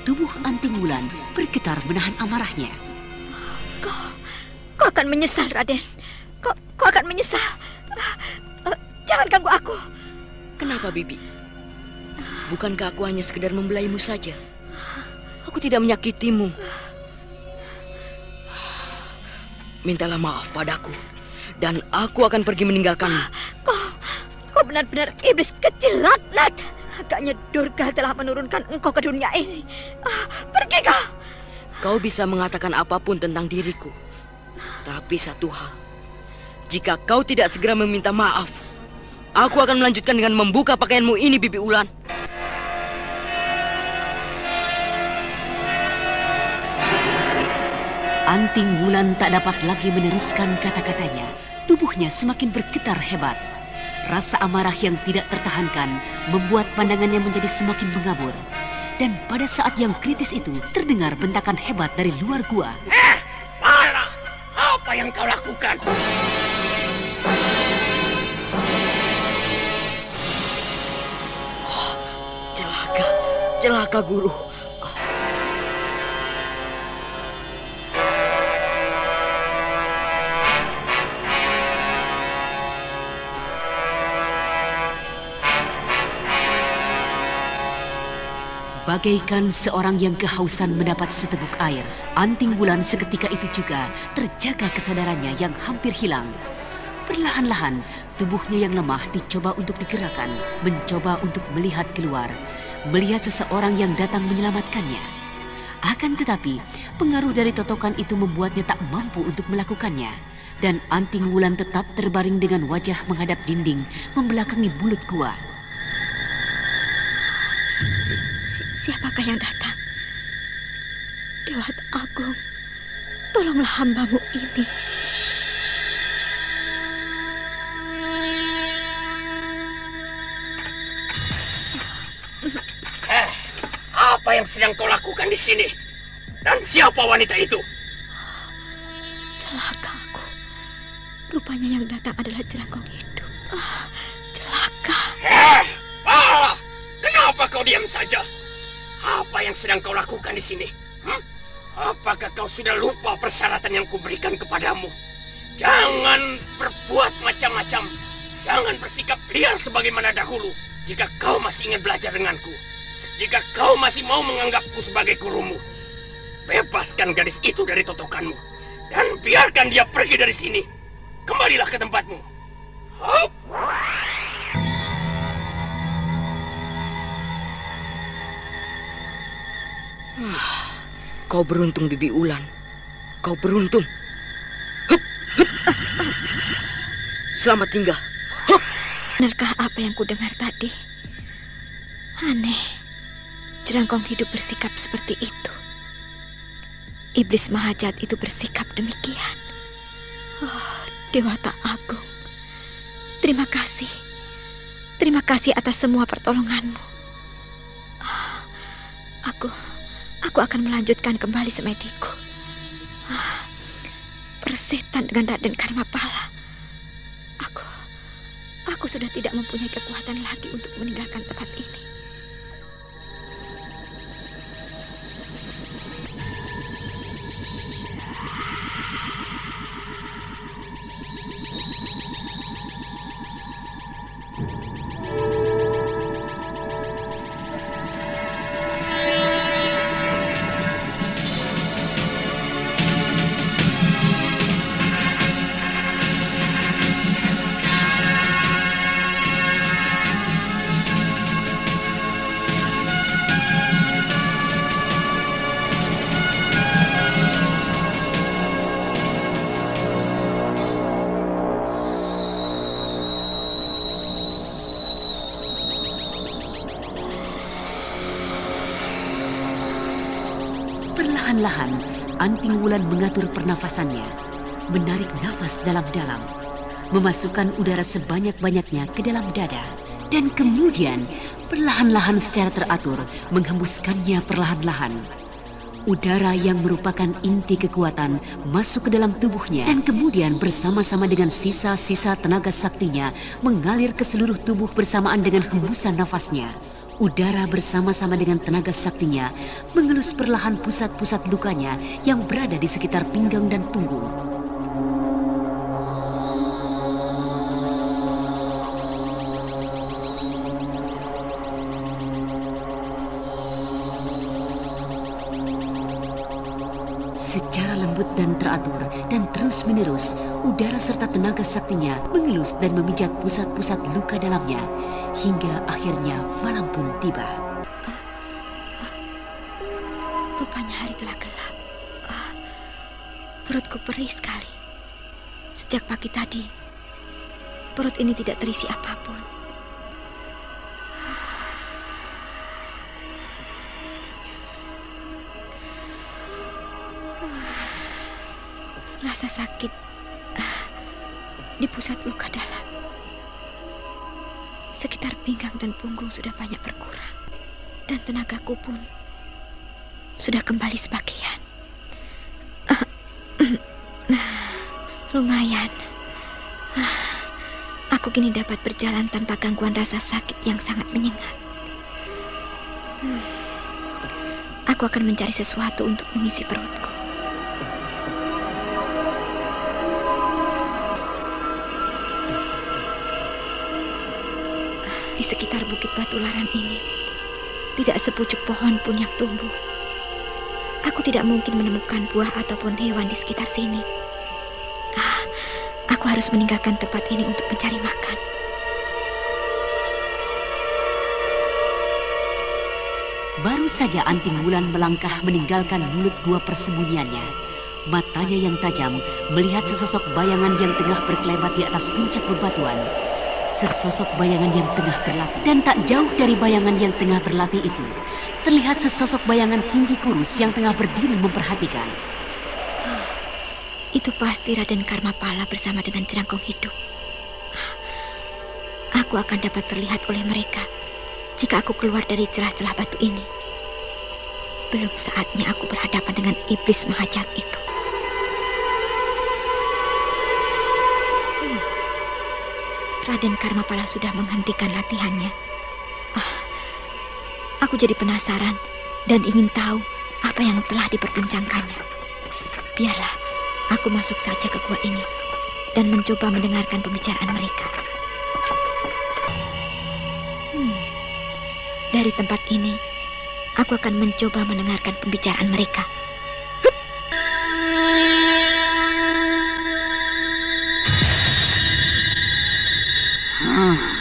Tubuh Anting Wulan bergetar menahan amarahnya. Kau akan menyesal, Raden. Kau akan menyesal. Jangan ganggu aku. Kenapa, Bibi? Bukankah aku hanya sekedar membelaimu saja? Aku tidak menyakitimu. Mintalah maaf padaku, dan aku akan pergi meninggalkanmu. Kau benar-benar iblis kecil, laknat. Agaknya Durga telah menurunkan engkau ke dunia ini. Pergi kau. Kau bisa mengatakan apapun tentang diriku. Tapi satu hal, Jika kau tidak segera meminta maaf, aku akan melanjutkan dengan membuka pakaianmu ini, Bibi Ulan. Anting Wulan tak dapat lagi meneruskan kata-katanya. Tubuhnya semakin bergetar hebat. Rasa amarah yang tidak tertahankan membuat pandangannya menjadi semakin mengabur. Dan pada saat yang kritis itu terdengar bentakan hebat dari luar gua. Pala, apa yang kau lakukan? Celaka, Guru. Bagaikan seorang yang kehausan mendapat seteguk air, Anting Wulan seketika itu juga terjaga kesadarannya yang hampir hilang. Perlahan-lahan, tubuhnya yang lemah dicoba untuk digerakkan, mencoba untuk melihat keluar, melihat seseorang yang datang menyelamatkannya. Akan tetapi, pengaruh dari totokan itu membuatnya tak mampu untuk melakukannya. Dan Anting Wulan tetap terbaring dengan wajah menghadap dinding, membelakangi mulut gua. Siapakah yang datang? Dewata Agung, tolonglah hambamu ini. Apa yang sedang kau lakukan di sini? Dan siapa wanita itu? Celaka aku. Rupanya yang datang adalah Jelangkung Hidup. Celaka. Pala, kenapa kau diam saja? Apa yang sedang kau lakukan di sini? Apakah kau sudah lupa persyaratan yang kuberikan kepadamu? Jangan berbuat macam-macam. Jangan bersikap liar sebagaimana dahulu. Jika kau masih ingin belajar denganku. Jika kau masih mau menganggapku sebagai gurumu. Bebaskan gadis itu dari totokanmu. Dan biarkan dia pergi dari sini. Kembalilah ke tempatmu. Hop! Kau beruntung, Bibi Ulan. Kau beruntung. Hup, hup. Selamat tinggal. Hup. Benarkah apa yang kudengar tadi? Aneh. Jelangkung Hidup bersikap seperti itu. Iblis Mahajat itu bersikap demikian. Oh, Dewata Agung. Terima kasih. Terima kasih atas semua pertolonganmu. Aku akan melanjutkan kembali semediku. Persetan dengan Raden Karmapala. Aku sudah tidak mempunyai kekuatan lagi untuk meninggalkan tempat ini. Perlahan-lahan, Anting Wulan mengatur pernafasannya, menarik nafas dalam-dalam, memasukkan udara sebanyak-banyaknya ke dalam dada, dan kemudian perlahan-lahan secara teratur menghembuskannya perlahan-lahan. Udara yang merupakan inti kekuatan masuk ke dalam tubuhnya dan kemudian bersama-sama dengan sisa-sisa tenaga saktinya mengalir ke seluruh tubuh bersamaan dengan hembusan nafasnya. Udara bersama-sama dengan tenaga saktinya mengelus perlahan pusat-pusat lukanya yang berada di sekitar pinggang dan punggung. Secara lembut dan teratur dan terus-menerus, udara serta tenaga saktinya mengelus dan memijat pusat-pusat luka dalamnya, hingga akhirnya malam pun tiba. Rupanya hari telah gelap. Perutku perih sekali. Sejak pagi tadi, Perut ini tidak terisi apapun. Rasa sakit di pusat luka dalam. Sekitar pinggang dan punggung sudah banyak berkurang. Dan tenagaku pun sudah kembali sebagian. Lumayan. Aku kini dapat berjalan tanpa gangguan rasa sakit yang sangat menyengat. Aku akan mencari sesuatu untuk mengisi perutku. Di sekitar Bukit Batu Larang ini, tidak sepucuk pohon pun yang tumbuh. Aku tidak mungkin menemukan buah ataupun hewan di sekitar sini. Aku harus meninggalkan tempat ini untuk mencari makan. Baru saja Anting Wulan melangkah meninggalkan mulut gua persembunyiannya. Matanya yang tajam melihat sesosok bayangan yang tengah berkelebat di atas puncak bebatuan. Sesosok bayangan yang tengah berlatih. Dan tak jauh dari bayangan yang tengah berlatih itu, terlihat sesosok bayangan tinggi kurus yang tengah berdiri memperhatikan. Itu pasti Raden Karmapala bersama dengan Jerangkong hidup. Aku akan dapat terlihat oleh mereka jika aku keluar dari celah-celah batu ini. Belum saatnya aku berhadapan dengan iblis mahajat itu. Raden Karmapala sudah menghentikan latihannya. Aku jadi penasaran dan ingin tahu apa yang telah diperbincangkannya. Biarlah aku masuk saja ke gua ini dan mencoba mendengarkan pembicaraan mereka. Dari tempat ini, aku akan mencoba mendengarkan pembicaraan mereka.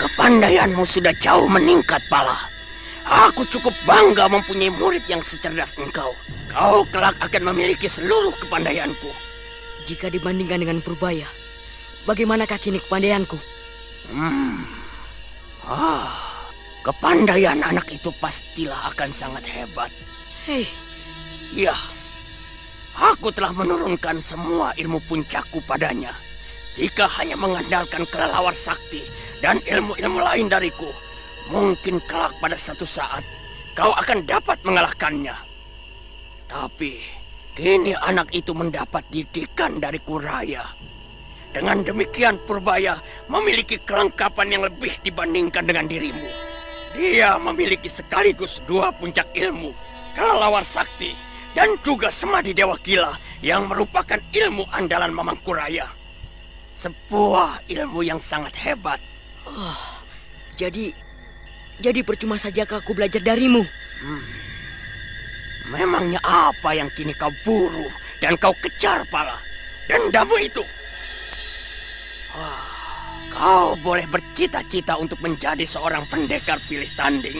Kepandaianmu sudah jauh meningkat, Pala. Aku cukup bangga mempunyai murid yang secerdas engkau. Kau kelak akan memiliki seluruh kepandaianku. Jika dibandingkan dengan Purbaya, bagaimanakah kini kepandaianku? Kepandaian anak itu pastilah akan sangat hebat. Hei, ya, aku telah menurunkan semua ilmu puncakku padanya. Jika hanya mengandalkan kelelawar sakti dan ilmu-ilmu lain dariku, mungkin kelak pada satu saat kau akan dapat mengalahkannya. Tapi kini anak itu mendapat didikan dari Kuraya. Dengan demikian Purbaya memiliki kelengkapan yang lebih dibandingkan dengan dirimu. Dia memiliki sekaligus dua puncak ilmu, kelelawar sakti, dan juga semadi dewa gila yang merupakan ilmu andalan Mamang Kuraya. Sebuah ilmu yang sangat hebat. Jadi percuma saja aku belajar darimu. Memangnya apa yang kini kau buru dan kau kejar, Pala? Dendammu itu. Kau boleh bercita-cita untuk menjadi seorang pendekar pilih tanding,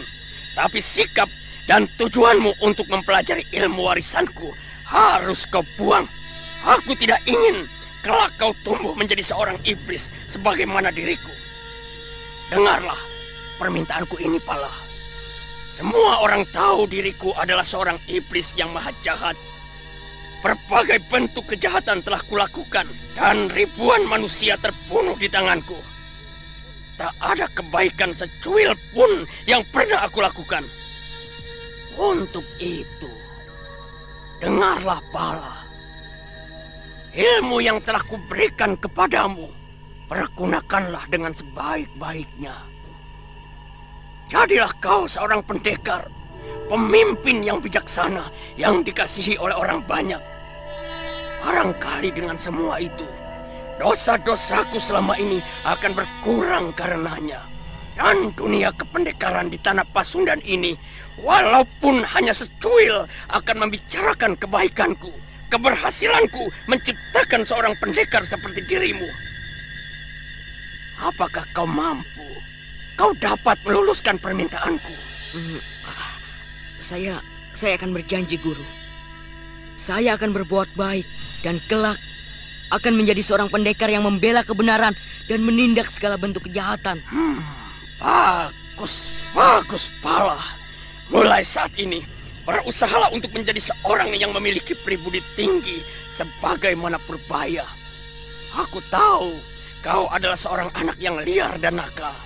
tapi sikap dan tujuanmu untuk mempelajari ilmu warisanku harus kau buang. Aku tidak ingin kelak kau tumbuh menjadi seorang iblis sebagaimana diriku. Dengarlah permintaanku ini, Pala. Semua orang tahu diriku adalah seorang iblis yang maha jahat. Berbagai bentuk kejahatan telah kulakukan dan ribuan manusia terbunuh di tanganku. Tak ada kebaikan secuil pun yang pernah aku lakukan. Untuk itu, dengarlah, Pala. Ilmu yang telah kuberikan kepadamu, pergunakanlah dengan sebaik-baiknya. Jadilah kau seorang pendekar, pemimpin yang bijaksana, yang dikasihi oleh orang banyak. Barangkali dengan semua itu, dosa-dosaku selama ini akan berkurang karenanya. Dan dunia kependekaran di tanah Pasundan ini, walaupun hanya secuil, akan membicarakan kebaikanku, keberhasilanku menciptakan seorang pendekar seperti dirimu. Apakah kau mampu? Kau dapat meluluskan permintaanku? Saya akan berjanji, Guru. Saya akan berbuat baik dan kelak akan menjadi seorang pendekar yang membela kebenaran dan menindak segala bentuk kejahatan. Bagus, bagus Pala. Mulai saat ini, berusahalah untuk menjadi seorang yang memiliki pribudi tinggi sebagaimana Purbaya. Aku tahu kau adalah seorang anak yang liar dan nakal.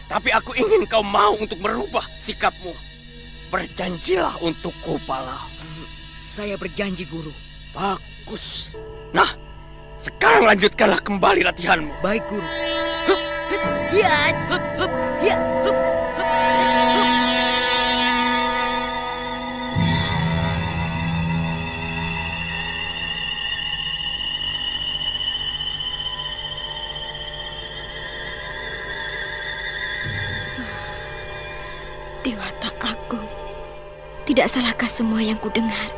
Tapi aku ingin kau mau untuk merubah sikapmu. Berjanjilah untukku, Pala. Saya berjanji, Guru. Bagus. Nah, sekarang lanjutkanlah kembali latihanmu. Baik, Guru. Dewata Agung, tidak salahkah semua yang kudengar?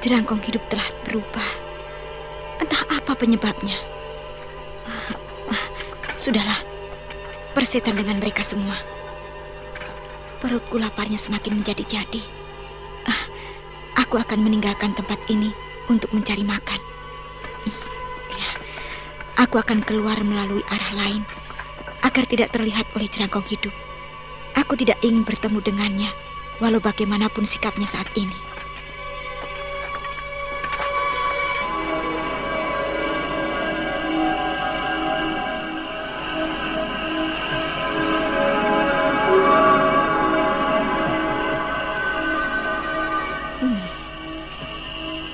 Jerangkong hidup telah berubah. Entah apa penyebabnya. Sudahlah, persetan dengan mereka semua. Perutku laparnya semakin menjadi-jadi. Aku akan meninggalkan tempat ini untuk mencari makan. Ya, aku akan keluar melalui arah lain agar tidak terlihat oleh jerangkong hidup. Aku tidak ingin bertemu dengannya, walau bagaimanapun sikapnya saat ini.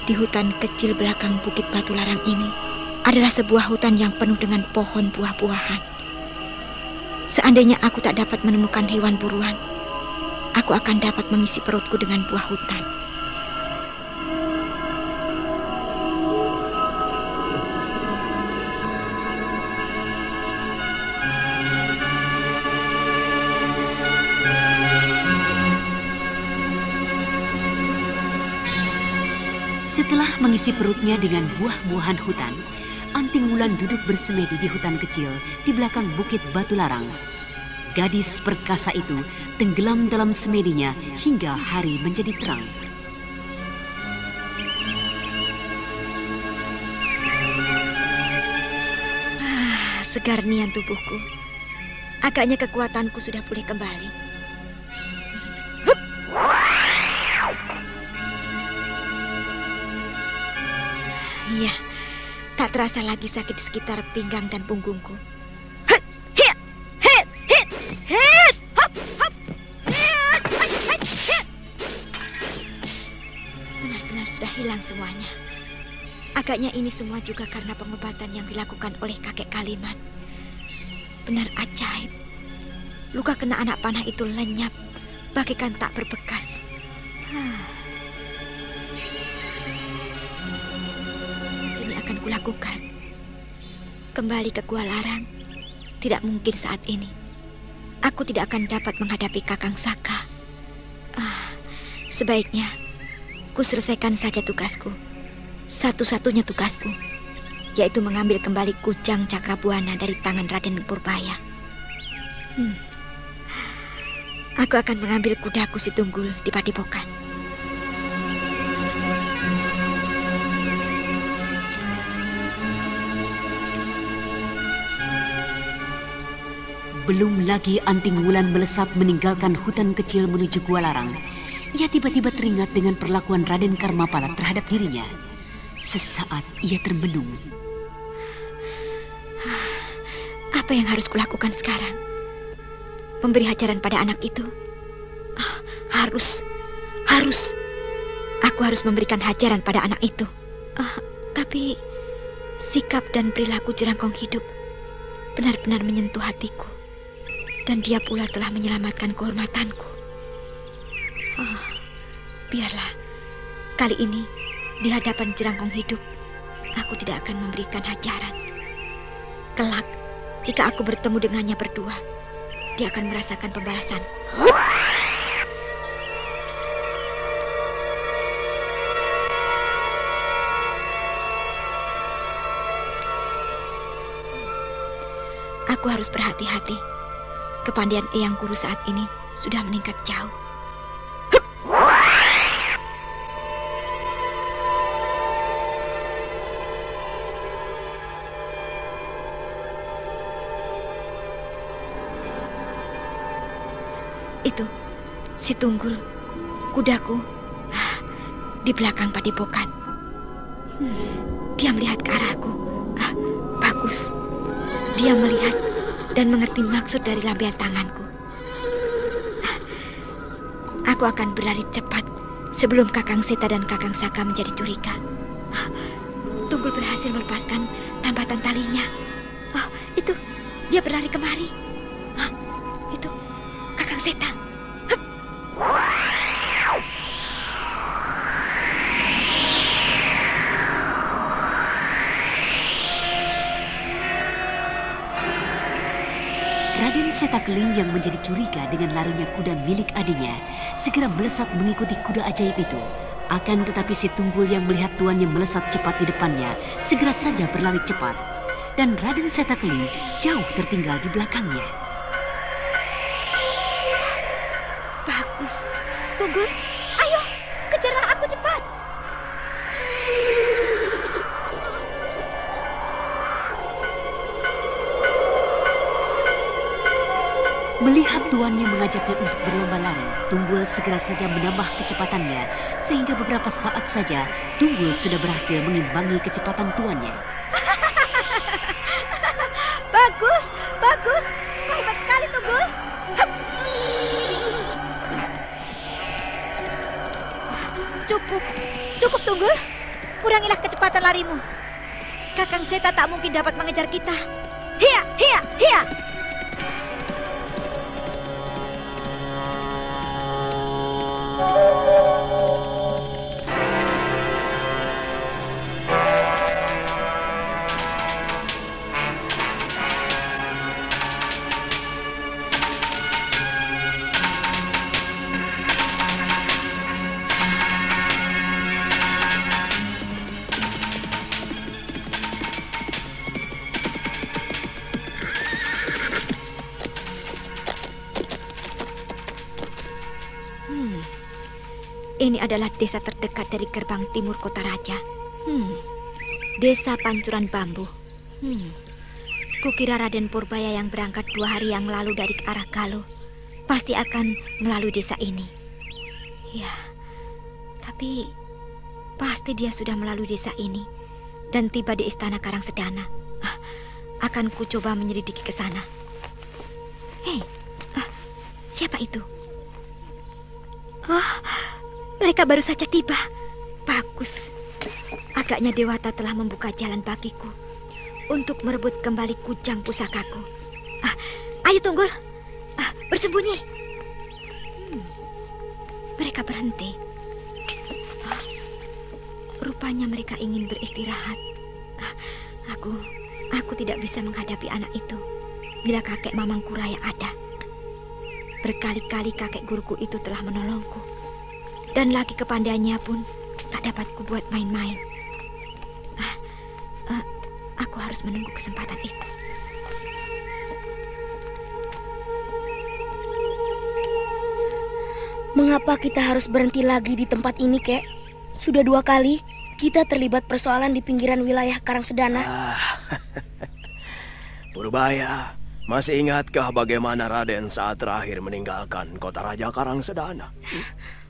Di hutan kecil belakang Bukit Batu Larang ini adalah sebuah hutan yang penuh dengan pohon buah-buahan. Seandainya aku tak dapat menemukan hewan buruan, aku akan dapat mengisi perutku dengan buah hutan. Setelah mengisi perutnya dengan buah-buahan hutan, Anting Wulan duduk bersemedi di hutan kecil di belakang Bukit Batu Larang. Gadis perkasa itu tenggelam dalam semedinya hingga hari menjadi terang. Segar nian tubuhku. Agaknya kekuatanku sudah pulih kembali. Iya, tak terasa lagi sakit di sekitar pinggang dan punggungku. Benar-benar sudah hilang semuanya. Agaknya ini semua juga karena pengobatan yang dilakukan oleh kakek Kaliman. Benar ajaib. Luka kena anak panah itu lenyap, bagaikan tak berbekas. Ini akan kulakukan. Kembali ke Gua Larang. Tidak mungkin saat ini. Aku tidak akan dapat menghadapi Kakang Saka. Sebaiknya ku selesaikan saja tugasku. Satu-satunya tugasku, yaitu mengambil kembali kujang Cakrabuana dari tangan Raden Purbaya. Aku akan mengambil kudaku si Tunggul di Padepokan. Belum lagi Anting Wulan melesat meninggalkan hutan kecil menuju Gua Larang, ia tiba-tiba teringat dengan perlakuan Raden Karmapala terhadap dirinya. Sesaat ia termenung. Apa yang harus kulakukan sekarang? Memberi hajaran pada anak itu? Harus. Aku harus memberikan hajaran pada anak itu. Tapi sikap dan perilaku Jerangkong hidup benar-benar menyentuh hatiku. Dan dia pula telah menyelamatkan kehormatanku. Biarlah, kali ini di hadapan Jerangkong hidup, aku tidak akan memberikan hajaran. Kelak, jika aku bertemu dengannya berdua, dia akan merasakan pembalasan. Aku harus berhati-hati. Kepandaian Eyang Guru saat ini sudah meningkat jauh. itu, si Tunggul, kudaku, di belakang padepokan. Dia melihat ke arahku. Bagus. Dia melihat dan mengerti maksud dari lambaian tanganku. Aku akan berlari cepat sebelum Kakang Seta dan Kakang Saka menjadi curiga. Tunggul berhasil melepaskan tambatan talinya. Itu, dia berlari kemari. Itu, Kakang Seta. Raden Setakeling yang menjadi curiga dengan larinya kuda milik adiknya segera melesat mengikuti kuda ajaib itu. Akan tetapi si Tunggul yang melihat tuannya melesat cepat di depannya segera saja berlari cepat. Dan Raden Setakeling jauh tertinggal di belakangnya. Bagus. Tunggul, ayo, kejarlah aku cepat. Melihat tuannya mengajaknya untuk berlomba lari, Tunggul segera saja menambah kecepatannya, sehingga beberapa saat saja Tunggul sudah berhasil mengimbangi kecepatan tuannya. Bagus, bagus, hebat sekali Tunggul. Cukup Tunggul, kurangilah kecepatan larimu. Kakang Seta tak mungkin dapat mengejar kita. Hiya, hiya, hiya. Ini adalah desa terdekat dari gerbang timur kota raja. Desa Pancuran Bambu. Kukira Raden Purbaya yang berangkat 2 hari yang lalu dari arah Galuh pasti akan melalui desa ini. Ya, tapi pasti dia sudah melalui desa ini dan tiba di istana Karangsedana. Akan ku coba menyelidiki ke sana. Hei, siapa itu? Mereka baru saja tiba. Bagus. Agaknya Dewata telah membuka jalan bagiku untuk merebut kembali kujang pusakaku. Ayo Tunggul, bersembunyi. Mereka berhenti. Rupanya mereka ingin beristirahat. Aku tidak bisa menghadapi anak itu bila kakek Mamangku Raya ada. Berkali-kali kakek guruku itu telah menolongku. Dan lagi kepandaiannya pun tak dapat kubuat main-main. Aku harus menunggu kesempatan itu. Mengapa kita harus berhenti lagi di tempat ini, Kek? Sudah 2 kali kita terlibat persoalan di pinggiran wilayah Karangsedana. Purbaya, masih ingatkah bagaimana Raden saat terakhir meninggalkan kota Raja Karangsedana?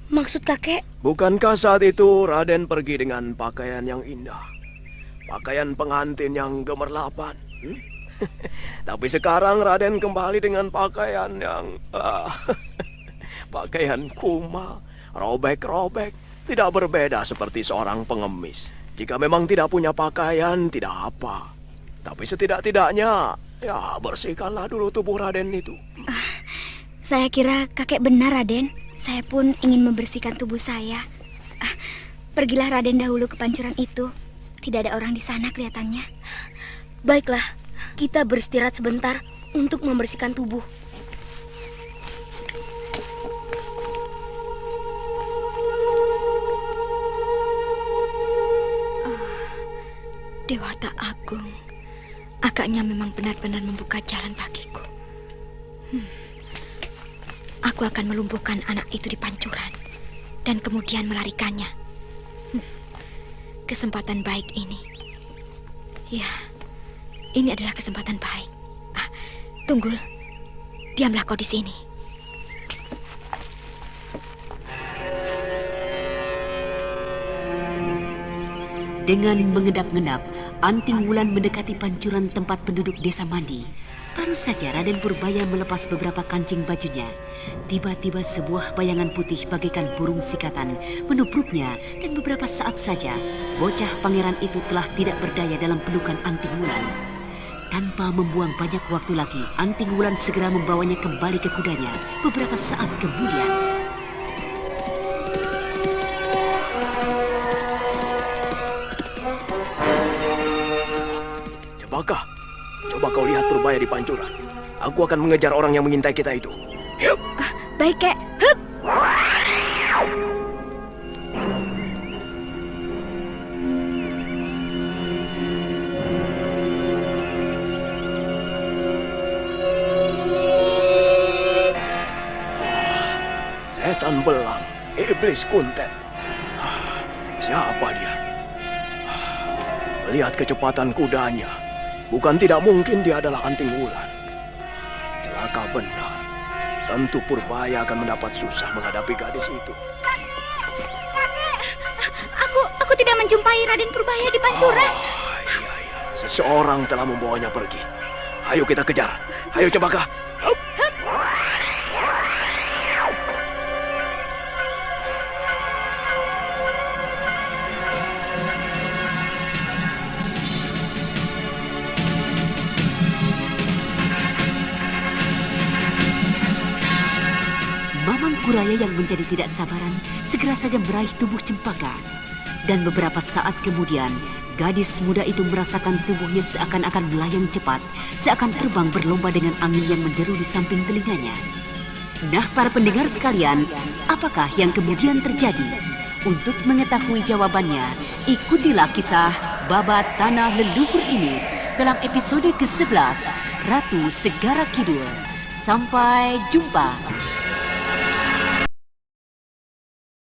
Maksud kakek? Bukankah saat itu Raden pergi dengan pakaian yang indah? Pakaian pengantin yang gemerlapan. Tapi sekarang Raden kembali dengan pakaian yang... pakaian kumal, robek-robek. Tidak berbeda seperti seorang pengemis. Jika memang tidak punya pakaian, tidak apa. Tapi setidak-tidaknya, ya bersihkanlah dulu tubuh Raden itu. Saya kira kakek benar, Raden. Saya pun ingin membersihkan tubuh saya. Pergilah Raden dahulu ke pancuran itu. Tidak ada orang di sana kelihatannya. Baiklah, kita beristirahat sebentar untuk membersihkan tubuh. Dewata Agung, agaknya memang benar-benar membuka jalan bagiku. Aku akan melumpuhkan anak itu di pancuran dan kemudian melarikannya. Kesempatan baik ini. Ya, ini adalah kesempatan baik. Tunggul, diamlah kau di sini. Dengan mengendap-endap, Anting Wulan mendekati pancuran tempat penduduk desa Mandi. Baru saja Raden Purbaya melepas beberapa kancing bajunya. Tiba-tiba sebuah bayangan putih bagaikan burung sikatan menubruknya, dan beberapa saat saja bocah pangeran itu telah tidak berdaya dalam pelukan Anting Wulan. Tanpa membuang banyak waktu lagi, Anting Wulan segera membawanya kembali ke kudanya. Beberapa saat kemudian, Cempaka, coba kau lihat Purbaya di pancuran. Aku akan mengejar orang yang mengintai kita itu. Yuk. Baik, Kek. Hup! Setan belang, iblis kuntet. Siapa dia? Melihat kecepatan kudanya, bukan tidak mungkin dia adalah Anting Wulan. Celaka benar. Tentu Purbaya akan mendapat susah menghadapi gadis itu. Aku tidak menjumpai Raden Purbaya di pancuran. Iya. Seseorang telah membawanya pergi. Ayo kita kejar. Ayo Cempaka. Hup. Mamang Kuraya yang menjadi tidak sabaran segera saja meraih tubuh Cempaka. Dan beberapa saat kemudian, gadis muda itu merasakan tubuhnya seakan-akan melayang cepat, seakan terbang berlomba dengan angin yang menderu di samping telinganya. Nah, para pendengar sekalian, apakah yang kemudian terjadi? Untuk mengetahui jawabannya, ikutilah kisah Babat Tanah Leluhur ini dalam episode ke-11, Ratu Segara Kidul. Sampai jumpa.